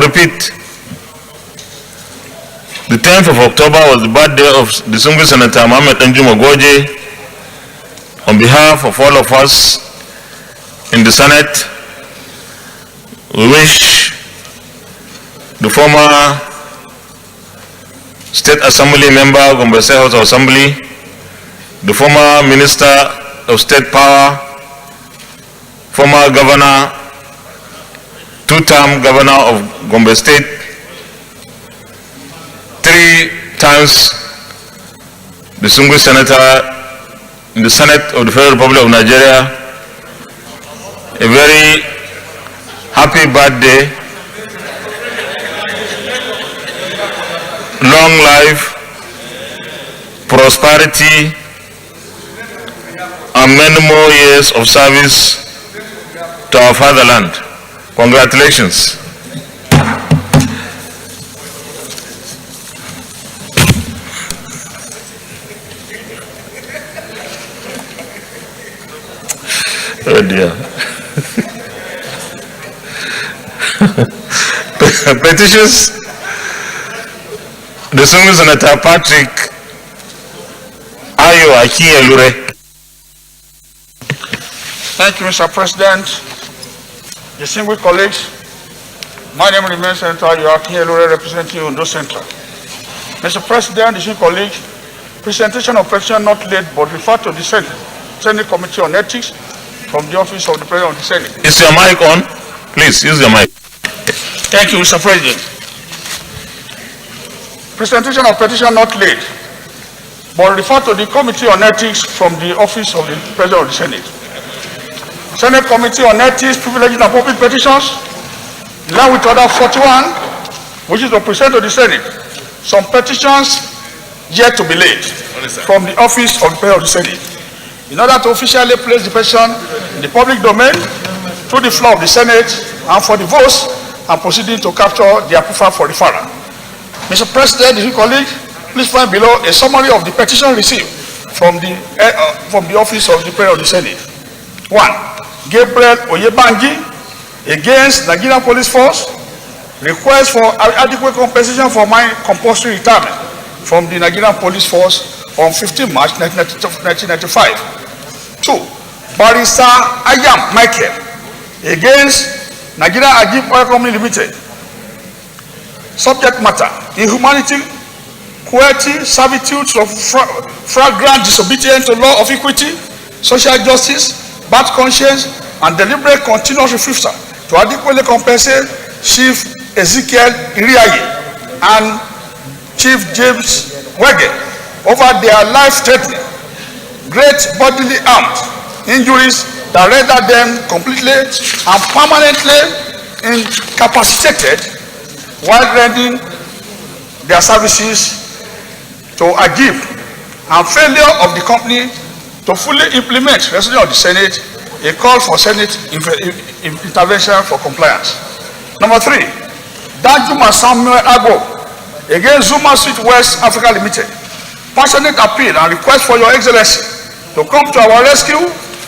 I'll repeat. The 10th of October was the birthday of distinguished Senator Mohammed Danjuma Goje. On behalf of all of us in the Senate, we wish the former State Assembly member, Gombe State House of Assembly, the former Minister of State Power, former Governor, two-term Governor of Gombe State, 3 times distinguished Senator in the Senate of the Federal Republic of Nigeria, a very happy birthday, long life, prosperity, and many more years of service to our fatherland. Congratulations. Oh dear. Petitions. The song is Senator Patrick Ayo Akinyelure. Thank you, Mr. President. Distinguished colleagues, my name remains Senator Ayo Akinyelure, representing Ondo Central. Mr. President, distinguished colleagues, presentation of petition not late but referred to the Senate Committee on Ethics from the office of the President of the Senate. Is your mic on? Please use your mic. Thank you, Mr. President. Presentation of petition not late, but referred to the Committee on Ethics from the office of the President of the Senate. Senate Committee on Ethics, Privileges and Public Petitions, along with order 41, which is to present to the Senate some petitions yet to be laid from the office of the President of the Senate, in order to officially place the petition in the public domain through the floor of the Senate and for the votes and proceeding to capture the approval for referral. Mr. President, dear colleagues, please find below a summary of the petition received from the office of the President of the Senate. 1. Gabriel Oyebanji against Nigerian Police Force, request for adequate compensation for my compulsory retirement from the Nigerian Police Force on 15 March 1995. 2. Barrister Ayam Michael against Nigeria Agip Oil Company Limited. Subject matter: inhumanity, cruelty, servitude of flagrant disobedience to law of equity, social justice, bad conscience, and deliberate continuous refusal to adequately compensate Chief Ezekiel Iriaye and Chief James Wege over their life-threatening, great bodily harm injuries that render them completely and permanently incapacitated while rendering their services to AGIP, and failure of the company to fully implement resolution of the Senate, a call for Senate intervention for compliance. Number 3, Danjuma Samuel Agbo against Zuma Street West Africa Limited. Passionate appeal and request for Your Excellency to come to our rescue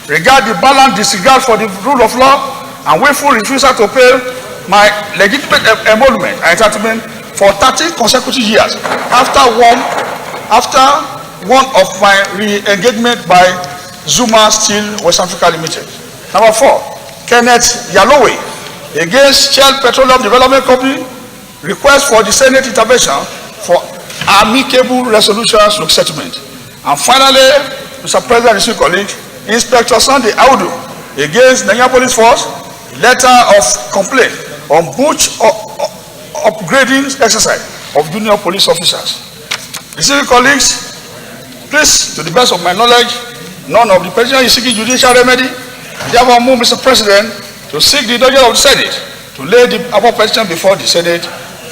regarding the balanced disregard for the rule of law and willful refusal to pay my legitimate emolument and entitlement for 30 consecutive years after one of my re-engagement by Zuma Steel West Africa Limited. Number 4, Kenneth Yalowe against Shell Petroleum Development Company, request for the Senate intervention for amicable resolutions of settlement. And finally, Mr. President and colleagues, Inspector Sunday Audu against Nigerian Police Force, letter of complaint on butch upgrading exercise of junior police officers. Esteemed colleagues, please, to the best of my knowledge, none of the petition is seeking judicial remedy. Therefore, move, Mr. President, to seek the indulgence of the Senate to lay the above petition before the Senate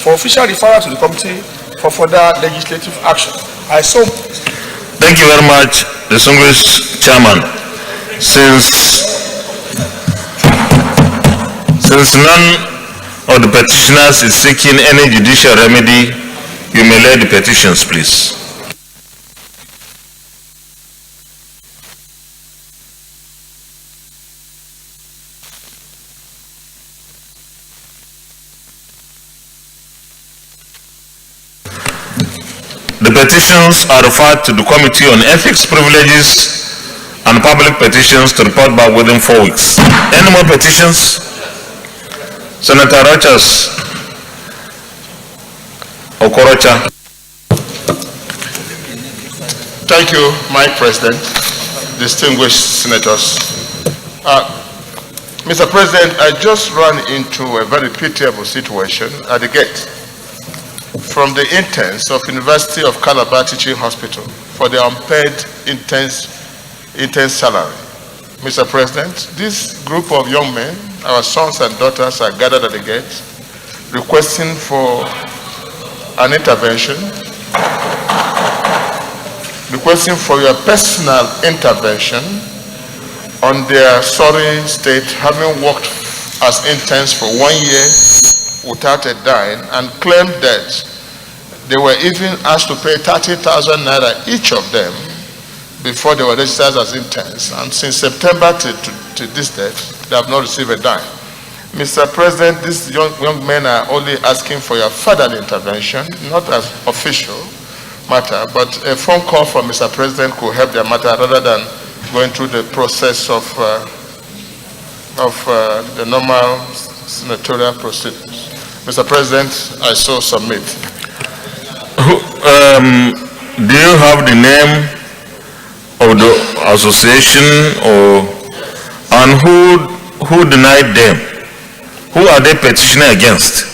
for official referral to the committee for further legislative action. I so. Thank you very much, distinguished Chairman. Since none of the petitioners is seeking any judicial remedy, you may lay the petitions, please. The petitions are referred to the Committee on Ethics, Privileges, and Public Petitions to report back within 4 weeks. Any more petitions? Senator Rochas Okorocha. Thank you, my President, distinguished senators. Mr. President, I just ran into a very pitiable situation at the gate from the interns of University of Calabar Teaching Hospital for the unpaid intern salary. Mr. President, this group of young men, our sons and daughters, are gathered at the gate requesting for an intervention, requesting for your personal intervention on their sorry state, having worked as interns for 1 year without a dime, and claimed that they were even asked to pay 30,000 naira each of them before they were registered as interns. And since September to this date, they have not received a dime. Mr. President, these young men are only asking for your further intervention, not as official matter, but a phone call from Mr. President could help their matter rather than going through the process of the normal senatorial proceedings. Mr. President, I so submit. Do you have the name of the association and who denied them? Who are they petitioning against?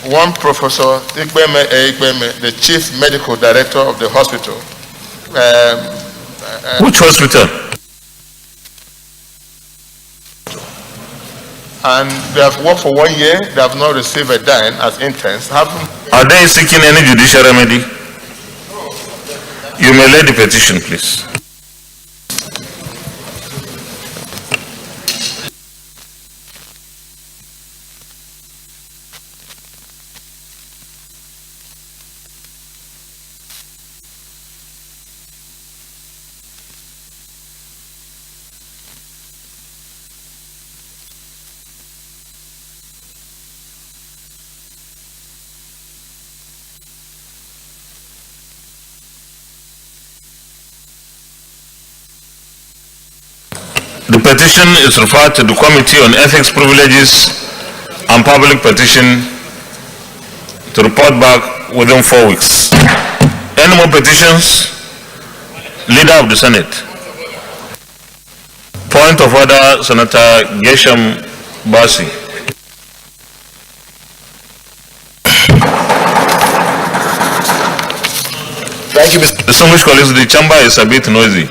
One Professor Igbeme, the Chief Medical Director of the hospital. Which hospital? And they have worked for 1 year, they have not received a dime as interns. Are they seeking any judicial remedy? You may lay the petition, please. The petition is referred to the Committee on Ethics, Privileges, and Public Petition to report back within 4 weeks. Any more petitions? Leader of the Senate. Point of order, Senator Gesham Basi. Thank you, Mr. Distinguished colleagues, the chamber is a bit noisy.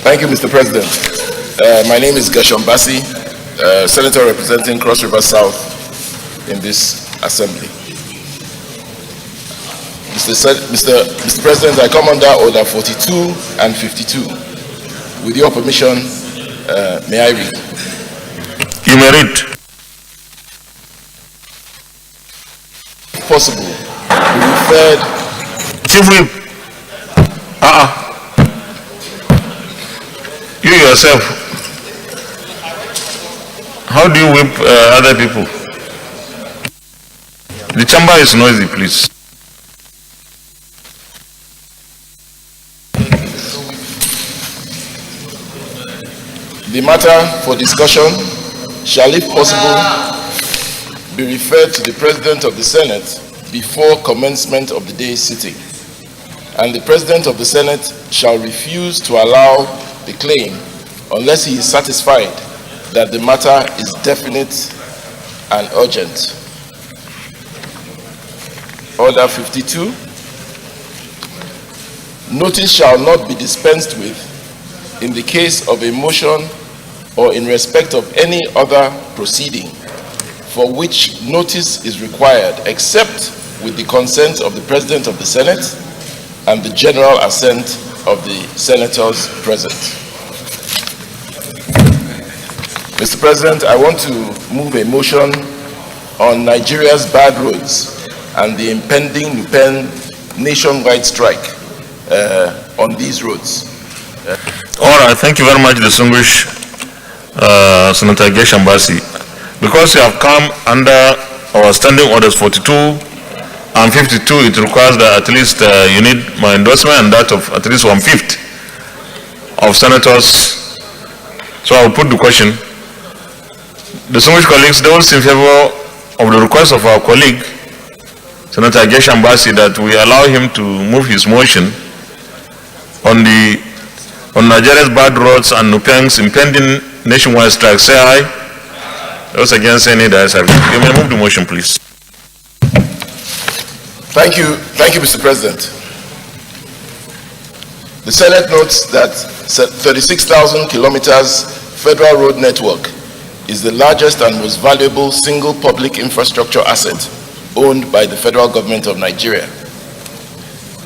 Thank you, Mr. President. My name is Gesham Basi, Senator representing Cross River South in this assembly. Mr. President, I come under Order 42 and 52. With your permission, may I read? You may read. If possible, we referred... Chief Whip. You yourself, how do you whip other people? The chamber is noisy, please. The matter for discussion shall, if possible, be referred to the President of the Senate before commencement of the day's sitting, and the President of the Senate shall refuse to allow the claim unless he is satisfied that the matter is definite and urgent. Order 52. Notice shall not be dispensed with in the case of a motion or in respect of any other proceeding for which notice is required except with the consent of the President of the Senate and the general assent of the senators present. Mr. President, I want to move a motion on Nigeria's bad roads and the impending nationwide strike on these roads. All right, thank you very much, distinguished Senator Geshambasi. Because you have come under our standing orders 42 and 52, it requires that at least you need my endorsement and that of at least 1/5 of senators. So I will put the question. Distinguished colleagues, those in favor of the request of our colleague, Senator Geshambasi, that we allow him to move his motion on Nigeria's bad roads and Nupeng's impending nationwide strike, say aye. Those against, any that have. You may move the motion, please. Thank you, Mr. President. The Senate notes that 36,000 kilometers federal road network is the largest and most valuable single public infrastructure asset owned by the federal government of Nigeria.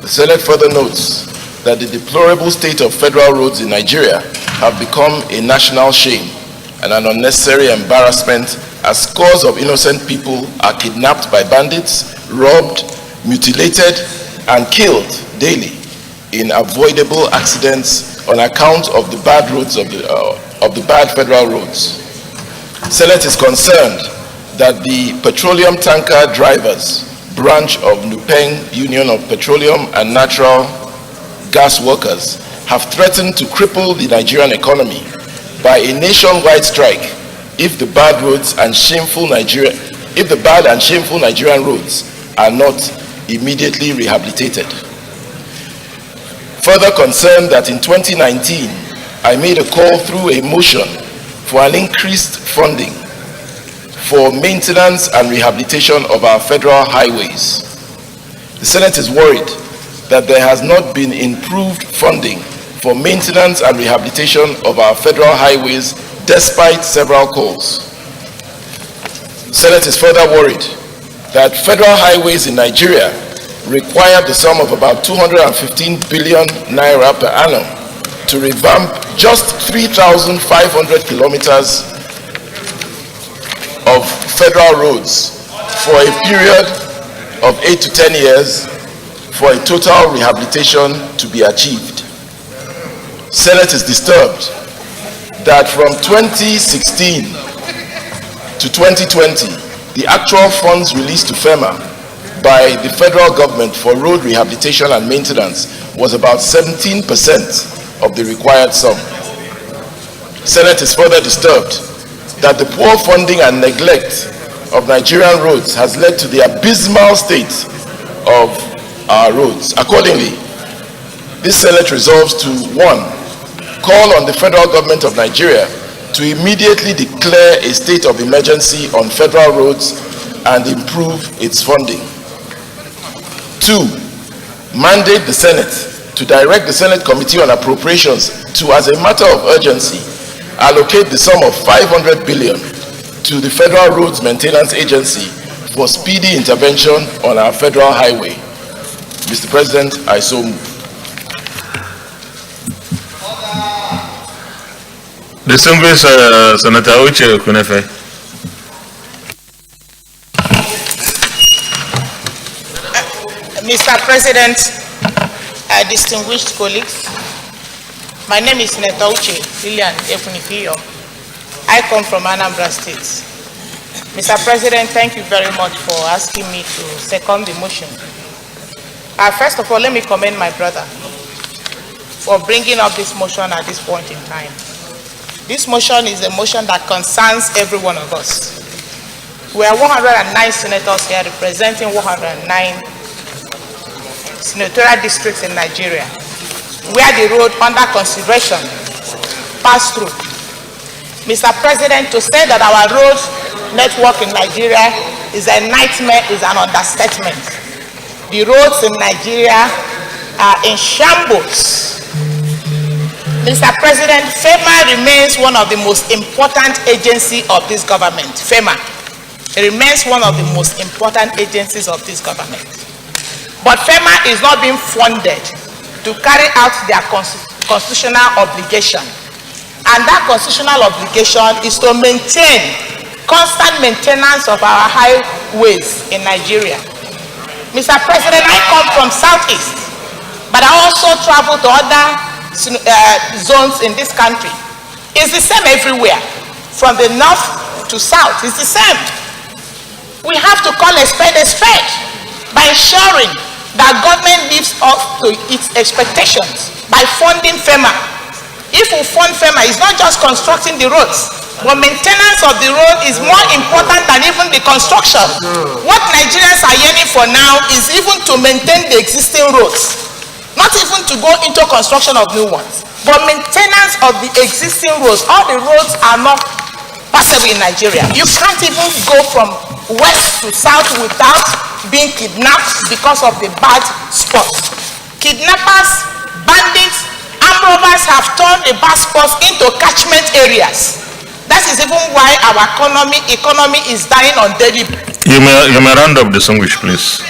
The Senate further notes that the deplorable state of federal roads in Nigeria have become a national shame and an unnecessary embarrassment as scores of innocent people are kidnapped by bandits, robbed, mutilated, and killed daily in avoidable accidents on account of the bad roads of the bad federal roads. Senate is concerned that the petroleum tanker drivers branch of Nupeng Union of Petroleum and Natural Gas Workers have threatened to cripple the Nigerian economy by a nationwide strike if the bad and shameful Nigerian roads are not immediately rehabilitated. Further concerned that in 2019, I made a call through a motion for an increased funding for maintenance and rehabilitation of our federal highways. The Senate is worried that there has not been improved funding for maintenance and rehabilitation of our federal highways despite several calls. The Senate is further worried that federal highways in Nigeria require the sum of about 215 billion naira per annum to revamp just 3,500 kilometers of federal roads for a period of 8 to 10 years for a total rehabilitation to be achieved. Senate is disturbed that from 2016 to 2020, the actual funds released to FEMA by the federal government for road rehabilitation and maintenance was about 17% of the required sum. Senate is further disturbed that the poor funding and neglect of Nigerian roads has led to the abysmal state of our roads. Accordingly, this Senate resolves to 1. Call on the federal government of Nigeria to immediately declare a state of emergency on federal roads and improve its funding. 2. Mandate the Senate to direct the Senate Committee on Appropriations to, as a matter of urgency, allocate the sum of 500 billion to the Federal Roads Maintenance Agency for speedy intervention on our federal highway. Mr. President, I so move. Distinguished Senator Uche Kunefe. Mr. President, distinguished colleagues, my name is Senator Uche Lilian Efunifiyo. I come from Anambra State. Mr. President, thank you very much for asking me to second the motion. First of all, let me commend my brother for bringing up this motion at this point in time. This motion is a motion that concerns every one of us. We are 109 senators here representing 109 senatorial districts in Nigeria, where the road under consideration passed through. Mr. President, to say that our road network in Nigeria is a nightmare is an understatement. The roads in Nigeria are in shambles. Mr. President, FEMA remains one of the most important agencies of this government. FEMA remains one of the most important agencies of this government. But FEMA is not being funded to carry out their constitutional obligation. And that constitutional obligation is to maintain constant maintenance of our highways in Nigeria. Mr. President, I come from Southeast, but I also travel to other zones in this country. It's the same everywhere, from the north to south. It's the same. We have to call a spade by ensuring that government lives up to its expectations by funding FEMA. If we fund FEMA, it's not just constructing the roads, but maintenance of the road is more important than even the construction. What Nigerians are yearning for now is even to maintain the existing roads, not even to go into construction of new ones, but maintenance of the existing roads. All the roads are not passable in Nigeria. You can't even go from west to south without being kidnapped because of the bad spots. Kidnappers, bandits, armed robbers have turned the bad spots into catchment areas. That is even why our economy is dying on daily. You may round up, distinguished, please.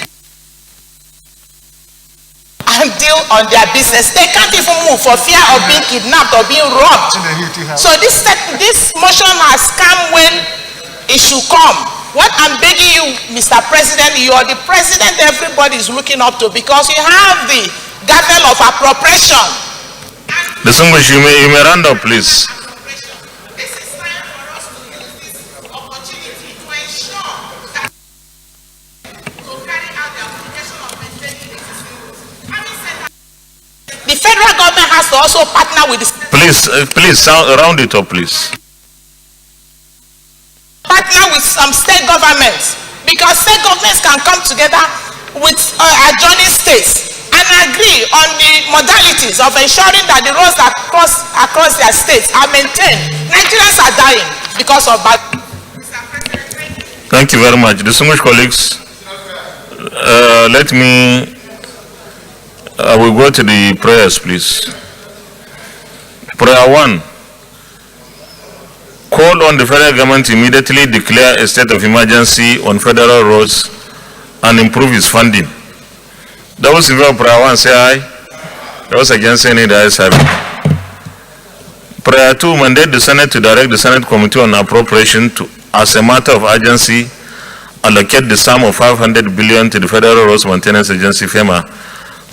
And deal on their business. They can't even move for fear of being kidnapped or being robbed. So this motion has come when it should come. What I'm begging you, Mr. President, you are the president everybody is looking up to, because you have the gavel of appropriation. Distinguished, you may round up, please. This is time for us to use this opportunity to ensure that to carry out the application of maintaining the existing rules. Having said that, the federal government has to also partner with the Please round it up, please. Partner with some state governments, because state governments can come together with adjoining states and agree on the modalities of ensuring that the roads that cross across their states are maintained. Nigerians are dying because of bad. Thank you very much. Distinguished colleagues, I will go to the prayers, please. Prayer 1. Call on the federal government to immediately declare a state of emergency on federal roads and improve its funding. Those in favor of prayer 1 say aye. Those against saying it, the ayes have it. Prayer 2, mandate the Senate to direct the Senate Committee on Appropriation to, as a matter of urgency, allocate the sum of 500 billion to the Federal Roads Maintenance Agency, FEMA,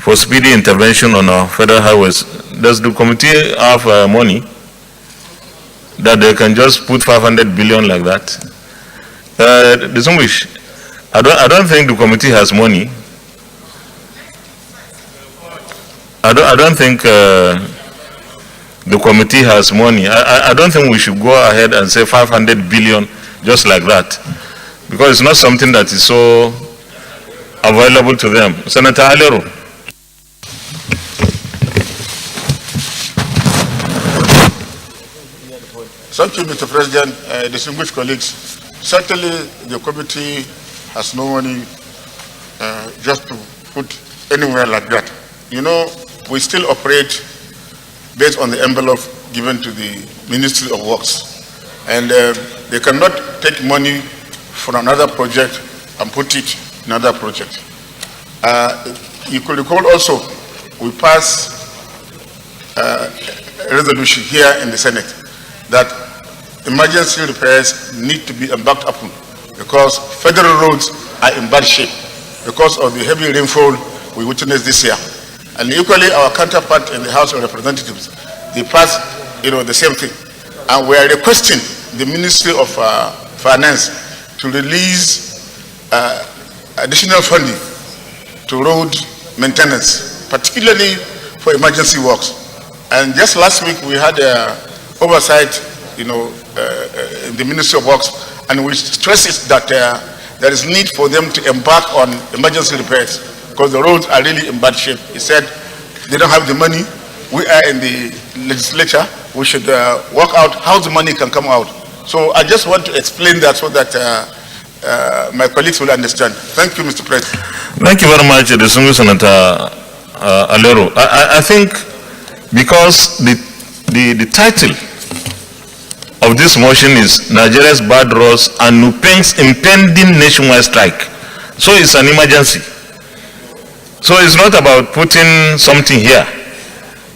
for speedy intervention on our federal highways. Does the committee have money that they can just put 500 billion like that? Distinguished, I don't think the committee has money. I don't think the committee has money. I don't think we should go ahead and say 500 billion just like that, because it's not something that is so available to them. Senator Alero. Thank you, Mr. President. Distinguished colleagues, certainly the committee has no money just to put anywhere like that. You know, we still operate based on the envelope given to the Ministry of Works. And they cannot take money from another project and put it in another project. You could recall also, we passed a resolution here in the Senate that emergency repairs need to be embarked upon, because federal roads are in bad shape because of the heavy rainfall we witnessed this year. And equally, our counterpart in the House of Representatives, they passed, the same thing. And we are requesting the Ministry of Finance to release additional funding to road maintenance, particularly for emergency works. And just last week, we had oversight, in the Ministry of Works, and we stressed that there is need for them to embark on emergency repairs, because the roads are really in bad shape. He said they don't have the money. We are in the legislature. We should work out how the money can come out. So I just want to explain that so that my colleagues will understand. Thank you, Mr. President. Thank you very much, distinguished Senator Alero. I think because the title of this motion is Nigeria's bad roads and Nupeng's impending nationwide strike. So it's an emergency. So it's not about putting something here,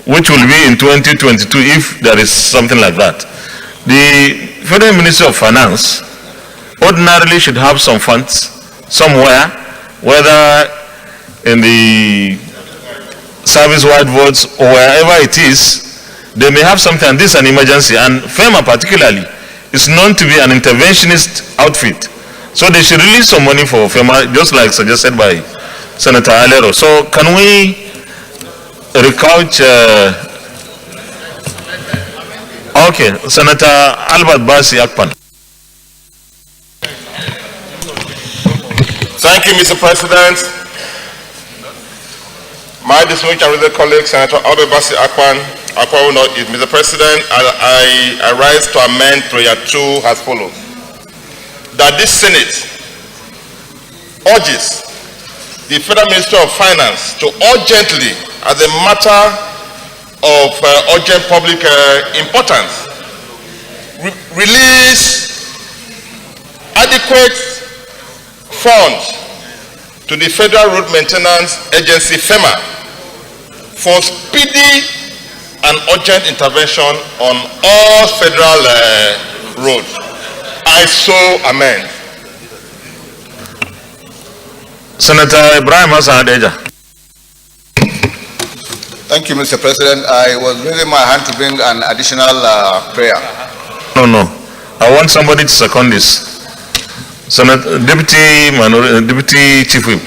which will be in 2022 if there is something like that. The Federal Ministry of Finance ordinarily should have some funds somewhere, whether in the service-wide votes, or wherever it is, they may have something, and this is an emergency, and FEMA particularly is known to be an interventionist outfit. So they should release some money for FEMA, just like suggested by Senator Alero. So can we recount? Okay, Senator Albert Basi Akpan. Thank you, Mr. President. My distinguished and other colleague, Senator Albert Basi Akpan, Mr. President, I rise to amend prayer 2 as follows. That this Senate urges the Federal Ministry of Finance to urgently, as a matter of urgent public importance, release adequate funds to the Federal Road Maintenance Agency, FEMA, for speedy and urgent intervention on all federal roads. I so amend. Senator Ibrahim Hassan Adeja. Thank you, Mr. President. I was raising my hand to bring an additional prayer. No. I want somebody to second this. Senator, Deputy Chief Whip.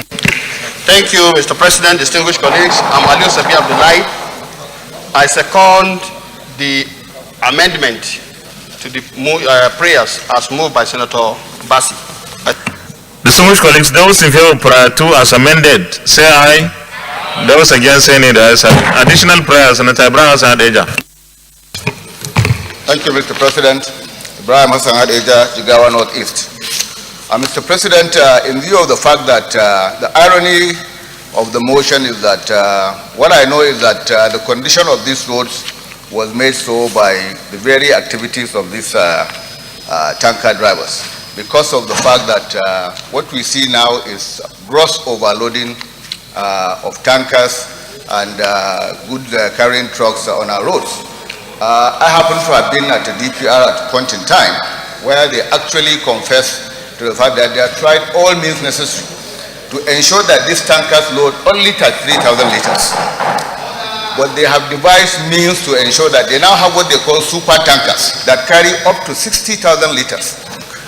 Thank you, Mr. President, distinguished colleagues. I'm Ali Sabi Abdullahi. I second the amendment to the prayers as moved by Senator Basi. Distinguished colleagues, those in favor of prayer 2 as amended, say aye. Those against, say nay. There is an additional prayer, Senator Ibrahim Hassan Adeja. Thank you, Mr. President. Ibrahim Hassan Adeja, Jigawa Northeast. Mr. President, in view of the fact that the irony of the motion is that what I know is that the condition of these roads was made so by the very activities of these tanker drivers, because of the fact that what we see now is gross overloading of tankers and goods carrying trucks on our roads. I happen to have been at a DPR at a point in time where they actually confessed to the fact that they have tried all means necessary to ensure that these tankers load only 3,000 liters. But they have devised means to ensure that they now have what they call super tankers that carry up to 60,000 liters.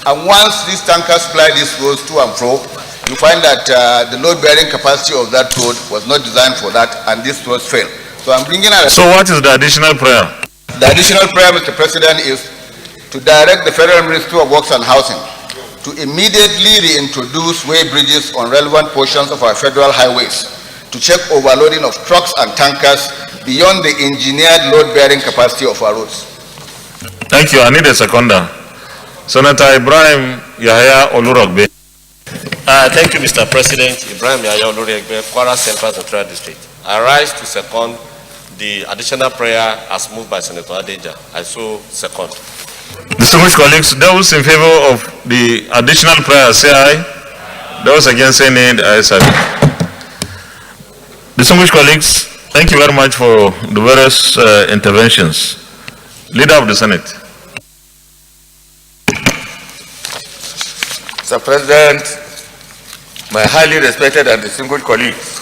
And once these tankers fly these roads to and fro, you find that the load-bearing capacity of that road was not designed for that, and these roads fail. So I'm bringing out. So what is the additional prayer? The additional prayer, Mr. President, is to direct the Federal Ministry of Works and Housing to immediately reintroduce way bridges on relevant portions of our federal highways to check overloading of trucks and tankers beyond the engineered load-bearing capacity of our roads. Thank you. I need a seconder. Senator Ibrahim Yahya Olurogbe. Thank you, Mr. President. Ibrahim Yahya Olurogbe, Kwara Central Senatorial District. I rise to second the additional prayer as moved by Senator Adeja. I so second. Distinguished colleagues, those in favor of the additional prayer, say aye. Those against, say nay. The ayes have it. Distinguished colleagues, thank you very much for the various interventions. Leader of the Senate. Mr. President, my highly respected and distinguished colleagues,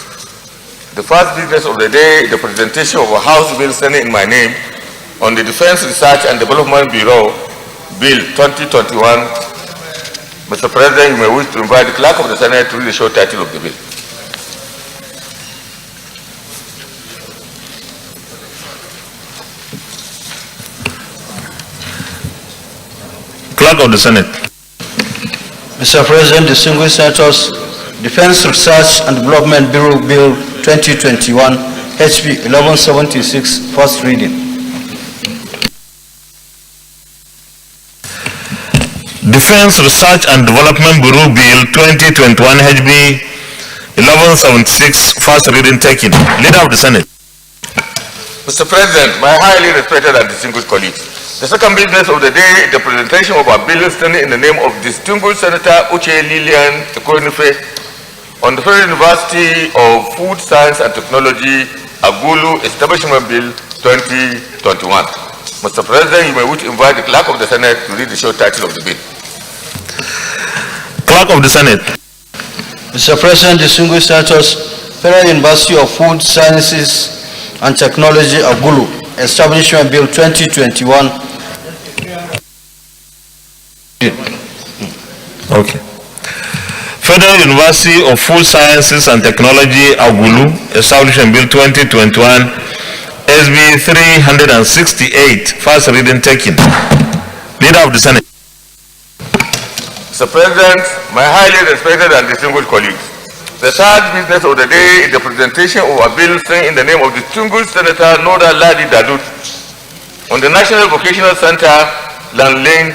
the first business of the day is the presentation of a House bill Senate in my name on the Defense Research and Development Bureau Bill 2021. Mr. President, you may wish to invite the Clerk of the Senate to read the short title of the bill. Clerk of the Senate. Mr. President, distinguished senators, Defense Research and Development Bureau Bill 2021, HB 1176, first reading. Defense Research and Development Bureau Bill 2021, HB 1176, first reading taken. Leader of the Senate. Mr. President, my highly respected and distinguished colleagues, the second business of the day is the presentation of a bill standing in the name of distinguished Senator Uche Lilian Ekonife on the Federal University of Food Science and Technology Agulu Establishment Bill 2021. Mr. President, you may wish to invite the Clerk of the Senate to read the short title of the bill. Clerk of the Senate. Mr. President, distinguished senators, Federal University of Food Sciences and Technology, Agulu, Establishment Bill 2021. Okay. Federal University of Food Sciences and Technology, Agulu, Establishment Bill 2021, SB 368, first reading taken. Leader of the Senate. Mr. President, my highly respected and distinguished colleagues, the third business of the day is the presentation of a bill saying in the name of distinguished Senator Noda Ladi Dadut on the National Vocational Center, Lanling,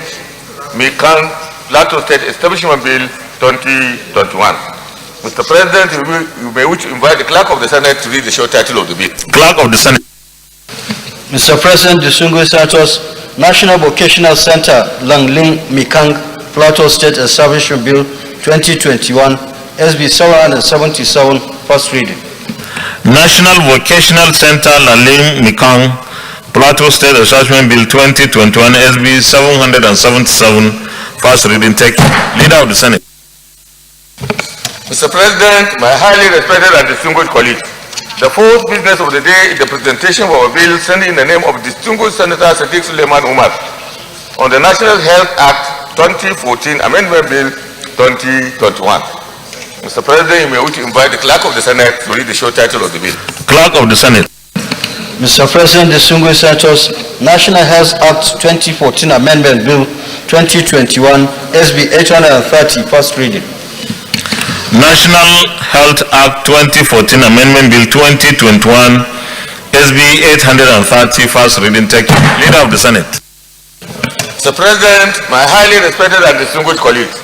Mikang, Plateau State Establishment Bill 2021. Mr. President, you may wish to invite the Clerk of the Senate to read the short title of the bill. Clerk of the Senate. Mr. President, distinguished senators, National Vocational Center, Langling, Mikang, Plateau State Establishment Bill 2021, SB 777, first reading. National Vocational Center, Langling, Mikang, Plateau State Establishment Bill 2021, SB 777, first reading taken. Leader of the Senate. Mr. President, my highly respected and distinguished colleagues, the fourth business of the day is the presentation of a bill sending in the name of distinguished Senator Sadiq Suleiman Umar on the National Health Act 2014 Amendment Bill 2021. Mr. President, you may wish to invite the Clerk of the Senate to read the short title of the bill. Clerk of the Senate. Mr. President, distinguished senators, National Health Act 2014 Amendment Bill 2021, SB 830, first reading. National Health Act 2014 Amendment Bill 2021, SB 830, first reading taken. Leader of the Senate. Mr. President, my highly respected and distinguished colleagues,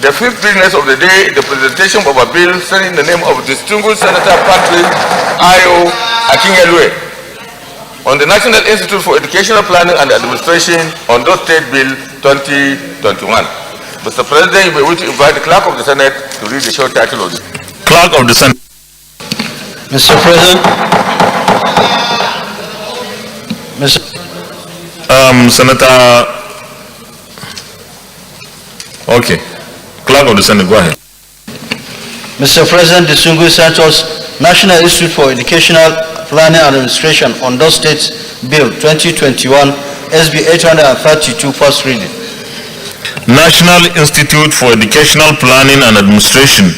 the fifth business of the day is the presentation of a bill sending the name of distinguished Senator Patrick Ayo Akinyelwe on the National Institute for Educational Planning and Administration on those State Bill 2021. Mr. President, you may wish to invite the Clerk of the Senate to read the short title of the bill. Clerk of the Senate. Mr. President, Senator. Okay. Clerk of the Senate, go ahead. Mr. President, distinguished senators, National Institute for Educational Planning and Administration on those States Bill 2021, SB 832, first reading. National Institute for Educational Planning and Administration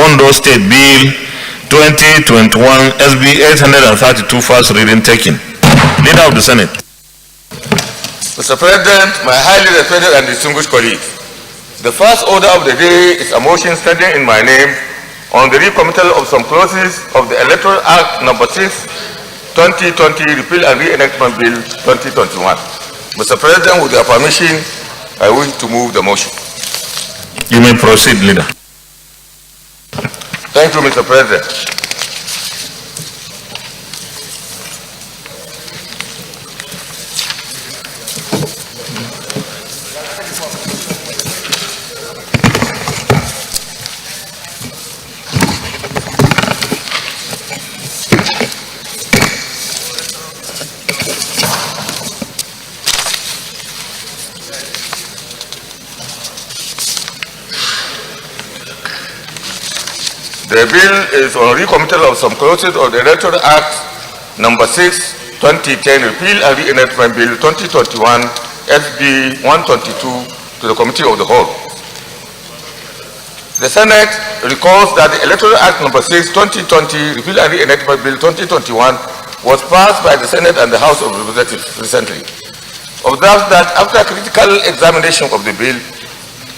on those State Bill 2021, SB 832, first reading taken. Leader of the Senate. Mr. President, my highly respected and distinguished colleagues, the first order of the day is a motion standing in my name on the recommittal of some clauses of the Electoral Act No. 6, 2020, Repeal and Reenactment Bill 2021. Mr. President, with your permission, I wish to move the motion. You may proceed, Leader. Thank you, Mr. President. The bill is on recommittal of some clauses of the Electoral Act No. 6, 2010, Repeal and Reenactment Bill 2021, SB 122, to the Committee of the Whole. The Senate recalls that the Electoral Act No. 6, 2020, Repeal and Reenactment Bill 2021, was passed by the Senate and the House of Representatives recently. Observe that after critical examination of the bill,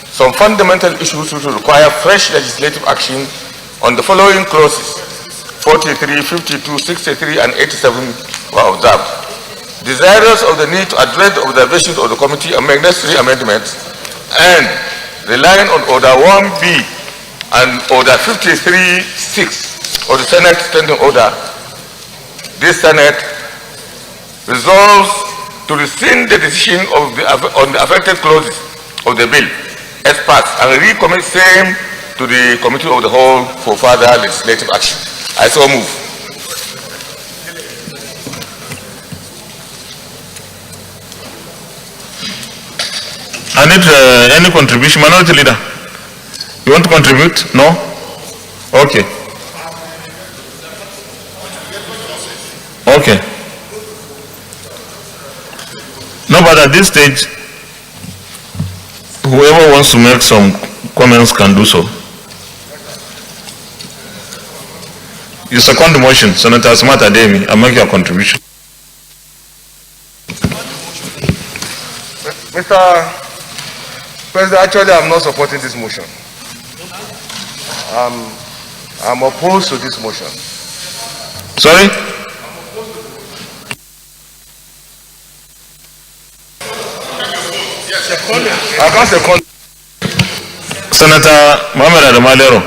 some fundamental issues which require fresh legislative action on the following clauses, 43, 52, 63, and 87 were observed. Desirous of the need to address the observations of the committee and make necessary amendments, and relying on Order 1B and Order 53-6 of the Senate Standing Order, this Senate resolves to rescind the decision of on the affected clauses of the bill as passed and recommit same to the Committee of the Whole for further legislative action. I so move. I need any contribution. Minority Leader, you want to contribute? No? Okay. Okay. No, but at this stage, whoever wants to make some comments can do so. You second the motion, Senator Smart Ademi, and make your contribution. Mr. President, actually I'm not supporting this motion. I'm opposed to this motion. Sorry? I can't second. Senator Mohamed Adamalero.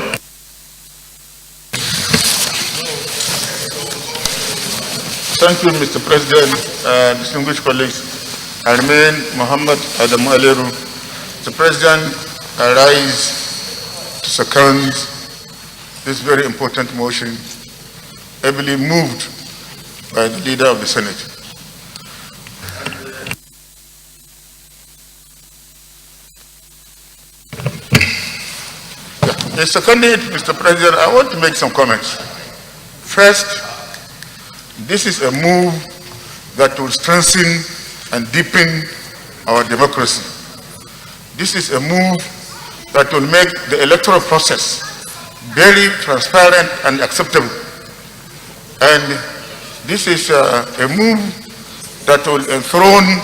Thank you, Mr. President, distinguished colleagues. I remain Mohammed Adam Aliru. Mr. President, I rise to second this very important motion, heavily moved by the leader of the Senate. In seconding it, Mr. President, I want to make some comments. First, this is a move that will strengthen and deepen our democracy. This is a move that will make the electoral process very transparent and acceptable. And this is a move that will enthrone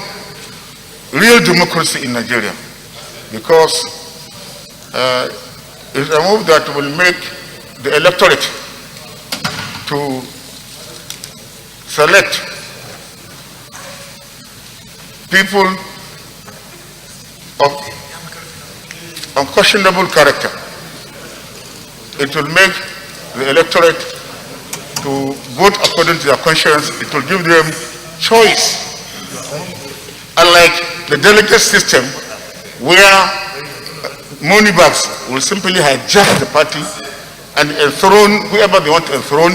real democracy in Nigeria, because it's a move that will make the electorate to select people of unquestionable character. It will make the electorate to vote according to their conscience. It will give them choice. Unlike the delegate system, where money bags will simply hijack the party and enthrone whoever they want to enthrone,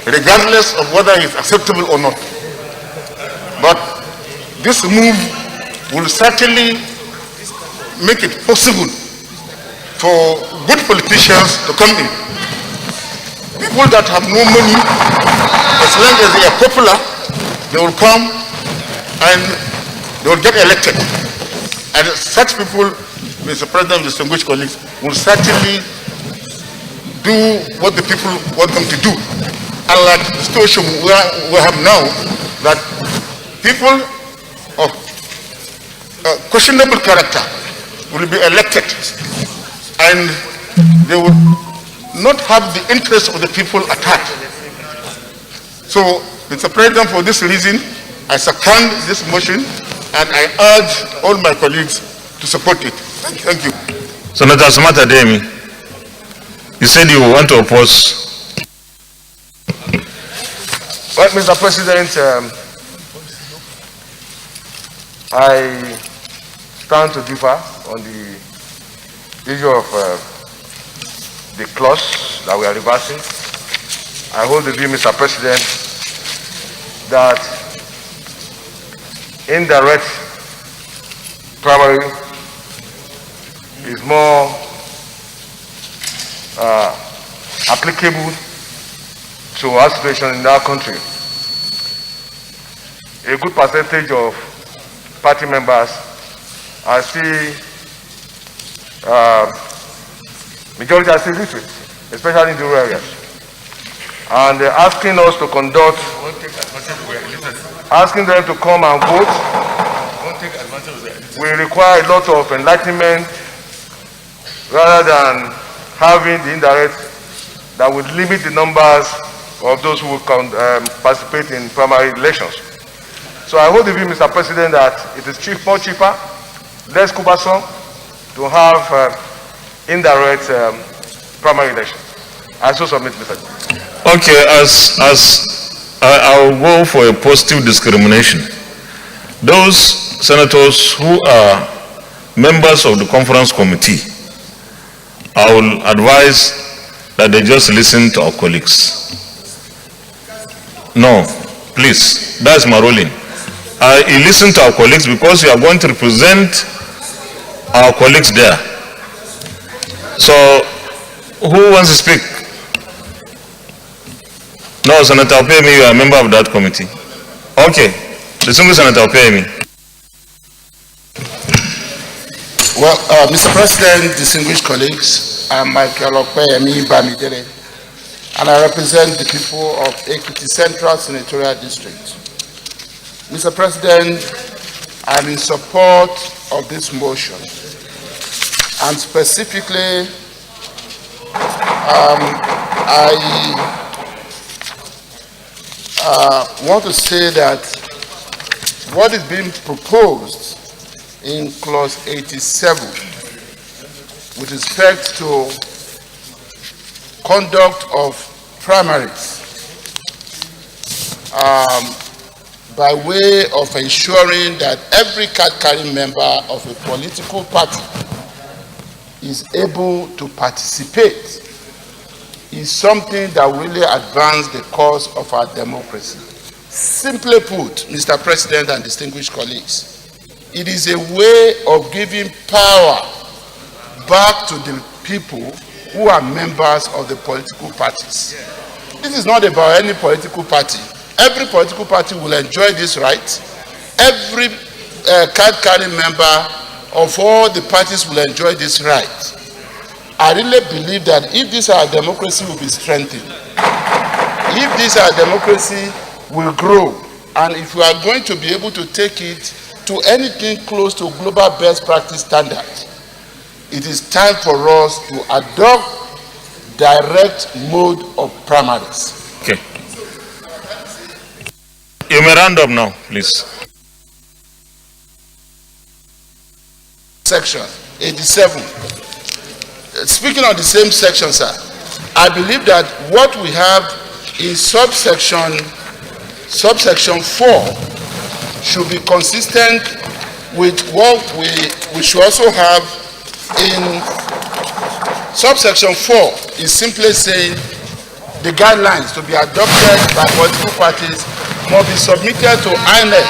regardless of whether it's acceptable or not. But this move will certainly make it possible for good politicians to come in. People that have no money, as long as they are popular, they will come and they will get elected. And such people, Mr. President, distinguished colleagues, will certainly do what the people want them to do. Unlike the situation we have now, that people of questionable character will be elected, and they will not have the interest of the people at heart. So, Mr. President, for this reason, I second this motion, and I urge all my colleagues to support it. Thank you. Senator Smart Ademi, you said you want to oppose. Well, Mr. President, I stand to differ on the issue of the clause that we are reversing. I hold the view, Mr. President, that indirect primary is more applicable to our situation in our country. A good percentage of party members are still, majority are still literate, especially in the rural areas. And they're asking us to conduct, asking them to come and vote, will require a lot of enlightenment rather than having the indirect that would limit the numbers of those who will participate in primary elections. So I hold the view, Mr. President, that it is more cheaper, less cumbersome to have indirect primary elections. I so submit, Mr. President. Okay, as I will go for a positive discrimination. Those senators who are members of the conference committee, I will advise that they just listen to our colleagues. No, please, that's my ruling. You listen to our colleagues because you are going to represent our colleagues there. So, who wants to speak? No, Senator Opeyemi, you are a member of that committee. Okay. Distinguished Senator Opeyemi. Well, Mr. President, distinguished colleagues, I'm Michael Opeyemi Bamidele, and I represent the people of Ekiti Central Senatorial District. Mr. President, I'm in support of this motion, and specifically, I want to say that what is being proposed in clause 87 with respect to conduct of primaries by way of ensuring that every card-carrying member of a political party is able to participate is something that will really advance the cause of our democracy. Simply put, Mr. President and distinguished colleagues, it is a way of giving power back to the people who are members of the political parties. This is not about any political party. Every political party will enjoy this right. Every card-carrying member of all the parties will enjoy this right. I really believe that if this our democracy will be strengthened, if this our democracy will grow, and if we are going to be able to take it to anything close to global best practice standards, it is time for us to adopt direct mode of primaries. Okay. You may round up now, please. Section 87. Speaking of the same section, sir, I believe that what we have in subsection 4 should be consistent with what we should also have in subsection 4 is simply saying the guidelines to be adopted by political parties must be submitted to INEC,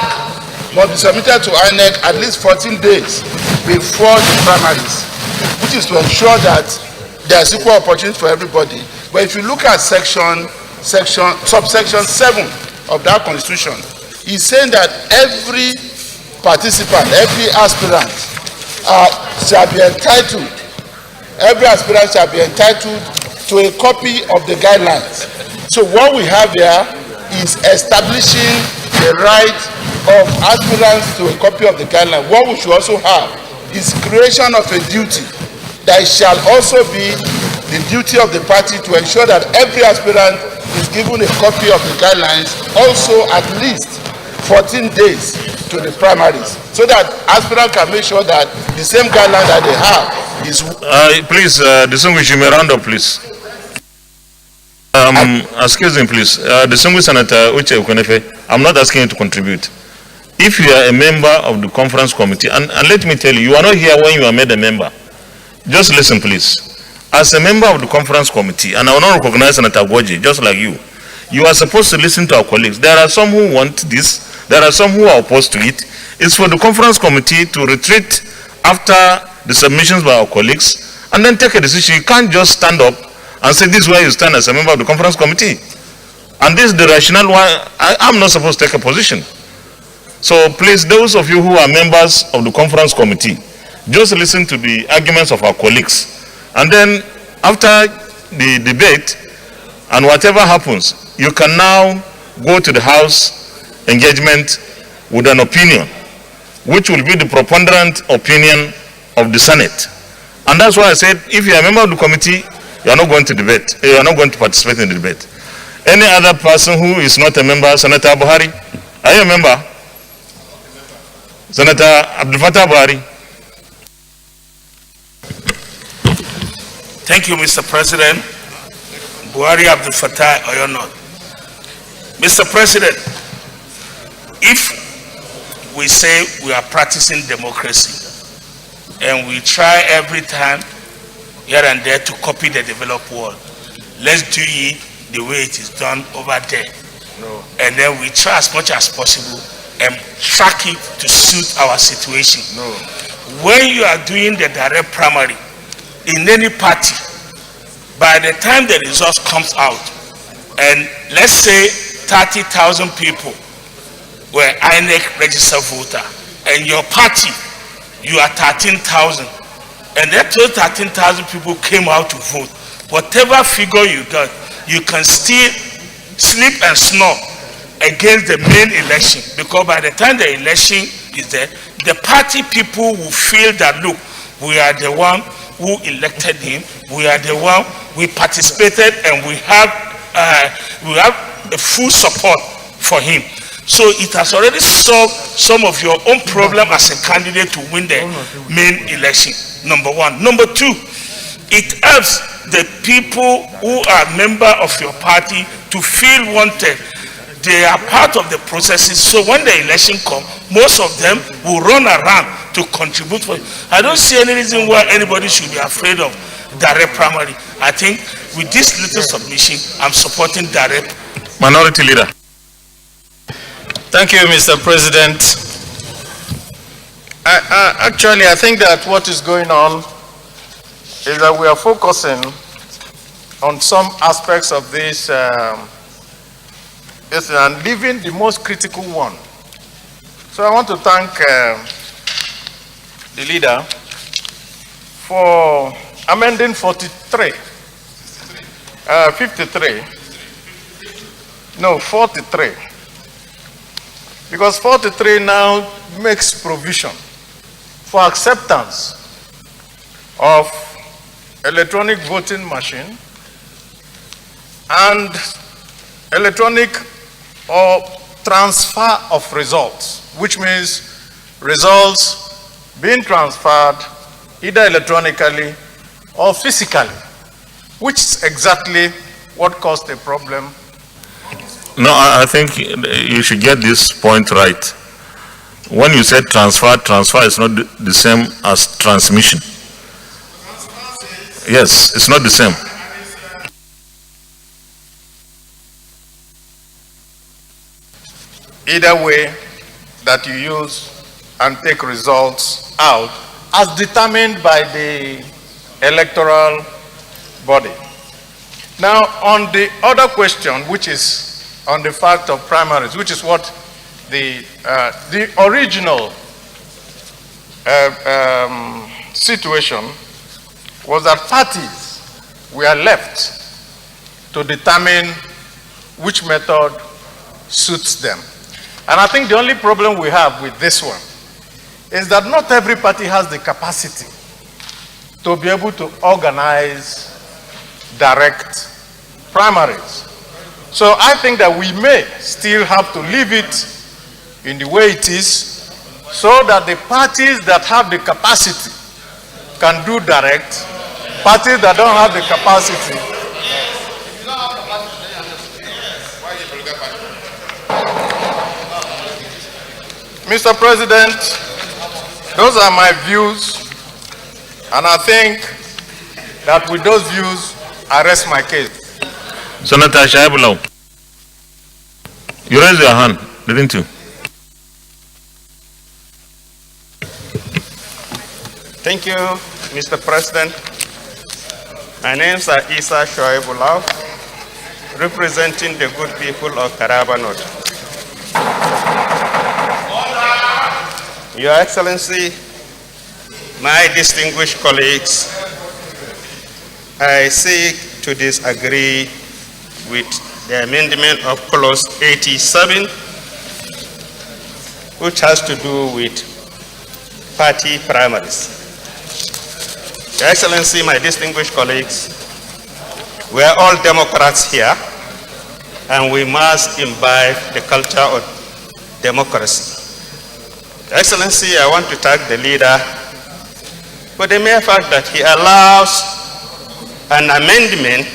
at least 14 days before the primaries, which is to ensure that there's equal opportunity for everybody. But if you look at subsection 7 of that constitution, it's saying that every participant, every aspirant shall be entitled to a copy of the guidelines. So what we have here is establishing the right of aspirants to a copy of the guidelines. What we should also have is creation of a duty that shall also be the duty of the party to ensure that every aspirant is given a copy of the guidelines, also at least 14 days to the primaries, so that aspirants can make sure that the same guideline that they have is... Please, distinguished, you may round up, please. Excuse me, please. Distinguished Senator Uche Ukwenefe, I'm not asking you to contribute. If you are a member of the conference committee, and let me tell you, you are not here when you are made a member. Just listen, please. As a member of the conference committee, and I will not recognize Senator Gwoje, just like you are supposed to listen to our colleagues. There are some who want this, there are some who are opposed to it. It's for the conference committee to retreat after the submissions by our colleagues and then take a decision. You can't just stand up and say this is where you stand as a member of the conference committee. And this is the rationale why I'm not supposed to take a position. So please, those of you who are members of the conference committee, just listen to the arguments of our colleagues. And then after the debate and whatever happens, you can now go to the House engagement with an opinion, which will be the preponderant opinion of the Senate. And that's why I said, if you are a member of the committee, you are not going to debate. You are not going to participate in the debate. Any other person who is not a member, Senator Buhari, are you a member? Senator Abdul Fattah Buhari. Thank you, Mr. President. Buhari Abdul Fattah Oyono. Mr. President, if we say we are practicing democracy and we try every time here and there to copy the developed world, let's do it the way it is done over there. No. And then we try as much as possible and track it to suit our situation. No. When you are doing the direct primary in any party, by the time the results comes out and let's say 30,000 people were INEC registered voter, and your party, you are 13,000, and that 13,000 people came out to vote, whatever figure you got, you can still sleep and snore against the main election, because by the time the election is there, the party people will feel that, look, we are the one who elected him, we are the one, we participated, and we have the full support for him. So it has already solved some of your own problem as a candidate to win the main election, number one. Number two, it helps the people who are members of your party to feel wanted. They are part of the processes, so when the election comes, most of them will run around to contribute for it. I don't see any reason why anybody should be afraid of direct primary. I think with this little submission, I'm supporting direct. Minority Leader. Thank you, Mr. President. Actually, I think that what is going on is that we are focusing on some aspects of this and leaving the most critical one. So I want to thank the leader for amending 43. Because 43 now makes provision for acceptance of electronic voting machine and electronic or transfer of results, which means results being transferred either electronically or physically, which is exactly what caused the problem. No, I think you should get this point right. When you said transfer, transfer is not the same as transmission. Yes, it's not the same. Either way that you use and take results out as determined by the electoral body. Now, on the other question, which is on the fact of primaries, which is what the original situation was, that parties were left to determine which method suits them. And I think the only problem we have with this one is that not every party has the capacity to be able to organize direct primaries. So I think that we may still have to leave it in the way it is, so that the parties that have the capacity can do direct, parties that don't have the capacity. Mr. President, those are my views, and I think that with those views, I rest my case. Senator Shaibulau, you raised your hand, didn't you? Thank you, Mr. President. My name is Isa Shoaibullah, representing the good people of Karaba North. Your Excellency, my distinguished colleagues, I seek to disagree with the amendment of clause 87, which has to do with party primaries. Your Excellency, my distinguished colleagues, we are all Democrats here, and we must imbibe the culture of democracy. Your Excellency, I want to thank the leader for the mere fact that he allows an amendment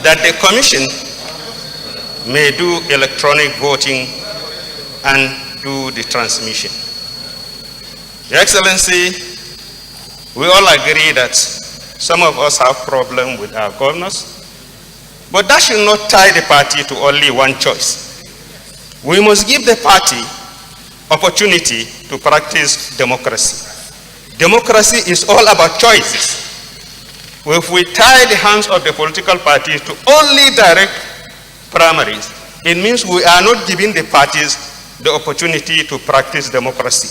that the Commission may do electronic voting and do the transmission. Your Excellency, we all agree that some of us have problems with our governors, but that should not tie the party to only one choice. We must give the party opportunity to practice democracy. Democracy is all about choices. If we tie the hands of the political parties to only direct primaries, it means we are not giving the parties the opportunity to practice democracy.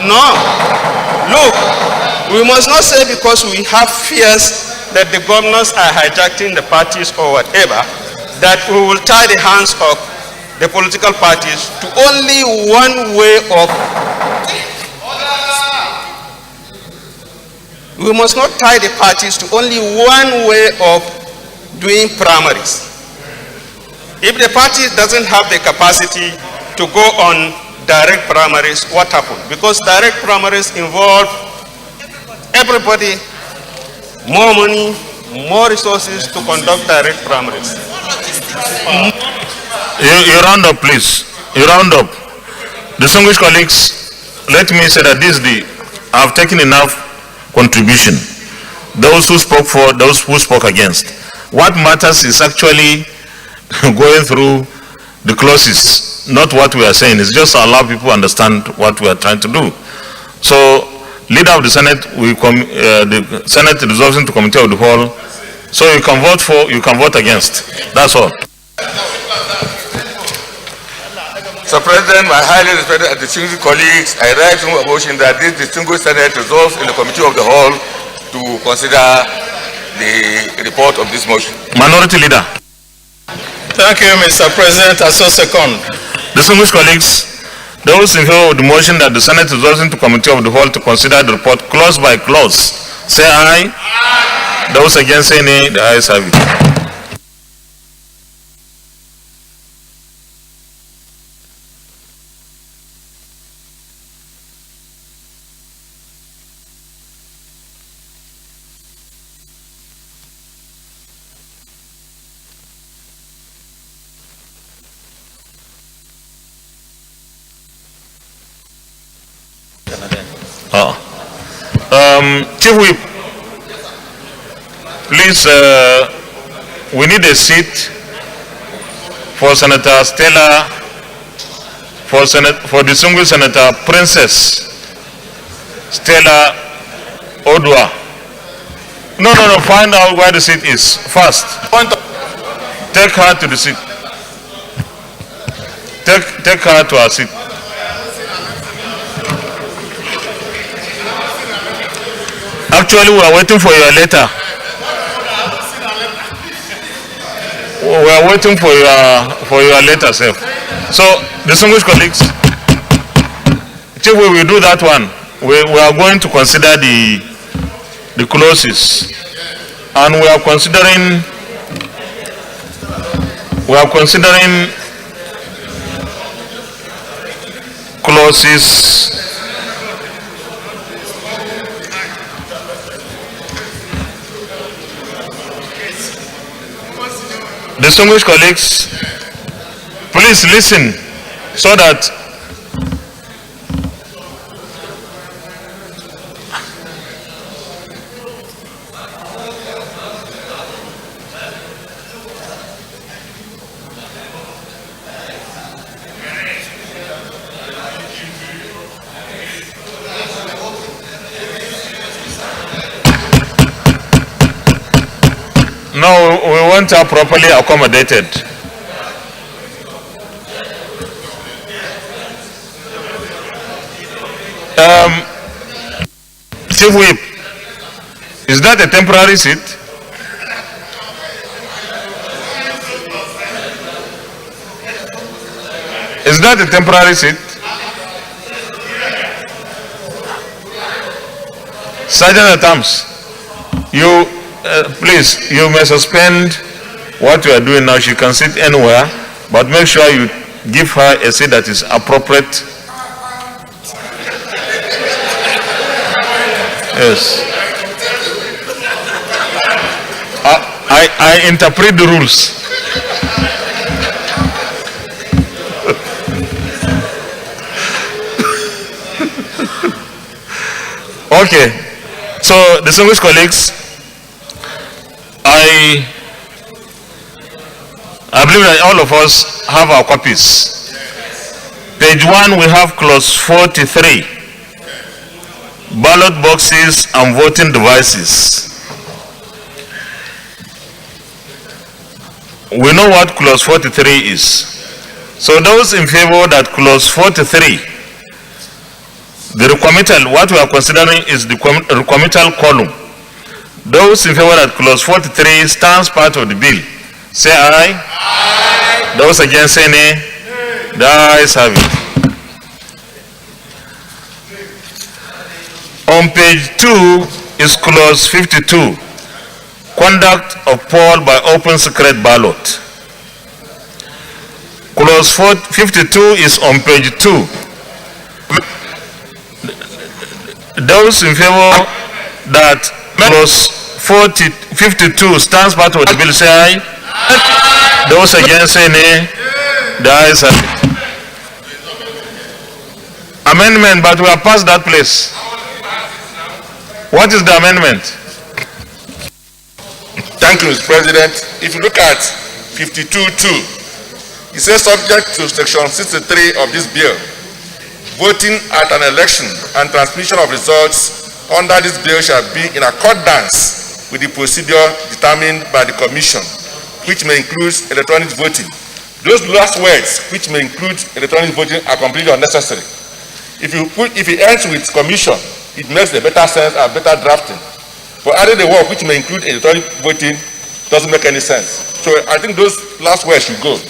No. Look, we must not say because we have fears that the governors are hijacking the parties or whatever, that we will tie the hands of the political parties to only one way of. We must not tie the parties to only one way of doing primaries. If the party doesn't have the capacity to go on direct primaries, what happens? Because direct primaries involve everybody, more money, more resources to conduct direct primaries. You round up, please. You round up. Distinguished colleagues, let me say that I have taken enough contribution. Those who spoke for, those who spoke against. What matters is actually going through the clauses, not what we are saying. It's just to allow people to understand what we are trying to do. So, leader of the Senate, the Senate resolves into committee of the whole. So you can vote for, you can vote against. That's all. Mr. President, my highly respected and distinguished colleagues, I write to a motion that this distinguished Senate resolves in the committee of the whole to consider the report of this motion. Minority Leader. Thank you, Mr. President. I so second. Distinguished colleagues, those in favor of the motion that the Senate resolves into committee of the whole to consider the report clause by clause, say aye. Aye. Those against say nay. The ayes have it. Chief Whip, please, we need a seat for Senator Stella, for distinguished Senator Princess Stella Odua. No, find out where the seat is first. Take her to the seat. Take her to her seat. Actually, we are waiting for your letter. We are waiting for your letter, sir. So, distinguished colleagues, Chief, we will do that one. We are going to consider the clauses, and we are considering clauses. Distinguished colleagues, please listen so that no, we want her properly accommodated. Chief Whip, is that a temporary seat? Is that a temporary seat? Sergeant at Arms, you please, you may suspend what you are doing now. She can sit anywhere, but make sure you give her a seat that is appropriate. Yes. I interpret the rules. Okay. So, distinguished colleagues, I believe that all of us have our copies. Page 1, we have clause 43. ballot boxes and voting devices. We know what clause 43 is. So those in favor that clause 43, the recommittal, what we are considering is the recommittal column. Those in favor that clause 43 stands part of the bill, say aye. Aye. Those against say nay. The ayes have it. On page 2 is clause 52, conduct of poll by open secret ballot. Clause 52 is on page 2. Those in favor that clause 52 stands part of the bill say aye. Aye. Those against say nay. The ayes have it. Amendment, but we are past that place. What is the amendment? Thank you, Mr. President. If you look at 52.2, it says subject to section 63 of this bill, voting at an election and transmission of results under this bill shall be in accordance with the procedure determined by the Commission, which may include electronic voting. Those last words, which may include electronic voting, are completely unnecessary. If it ends with Commission, it makes a better sense and better drafting. But adding the word which may include electronic voting doesn't make any sense. So I think those last words should go.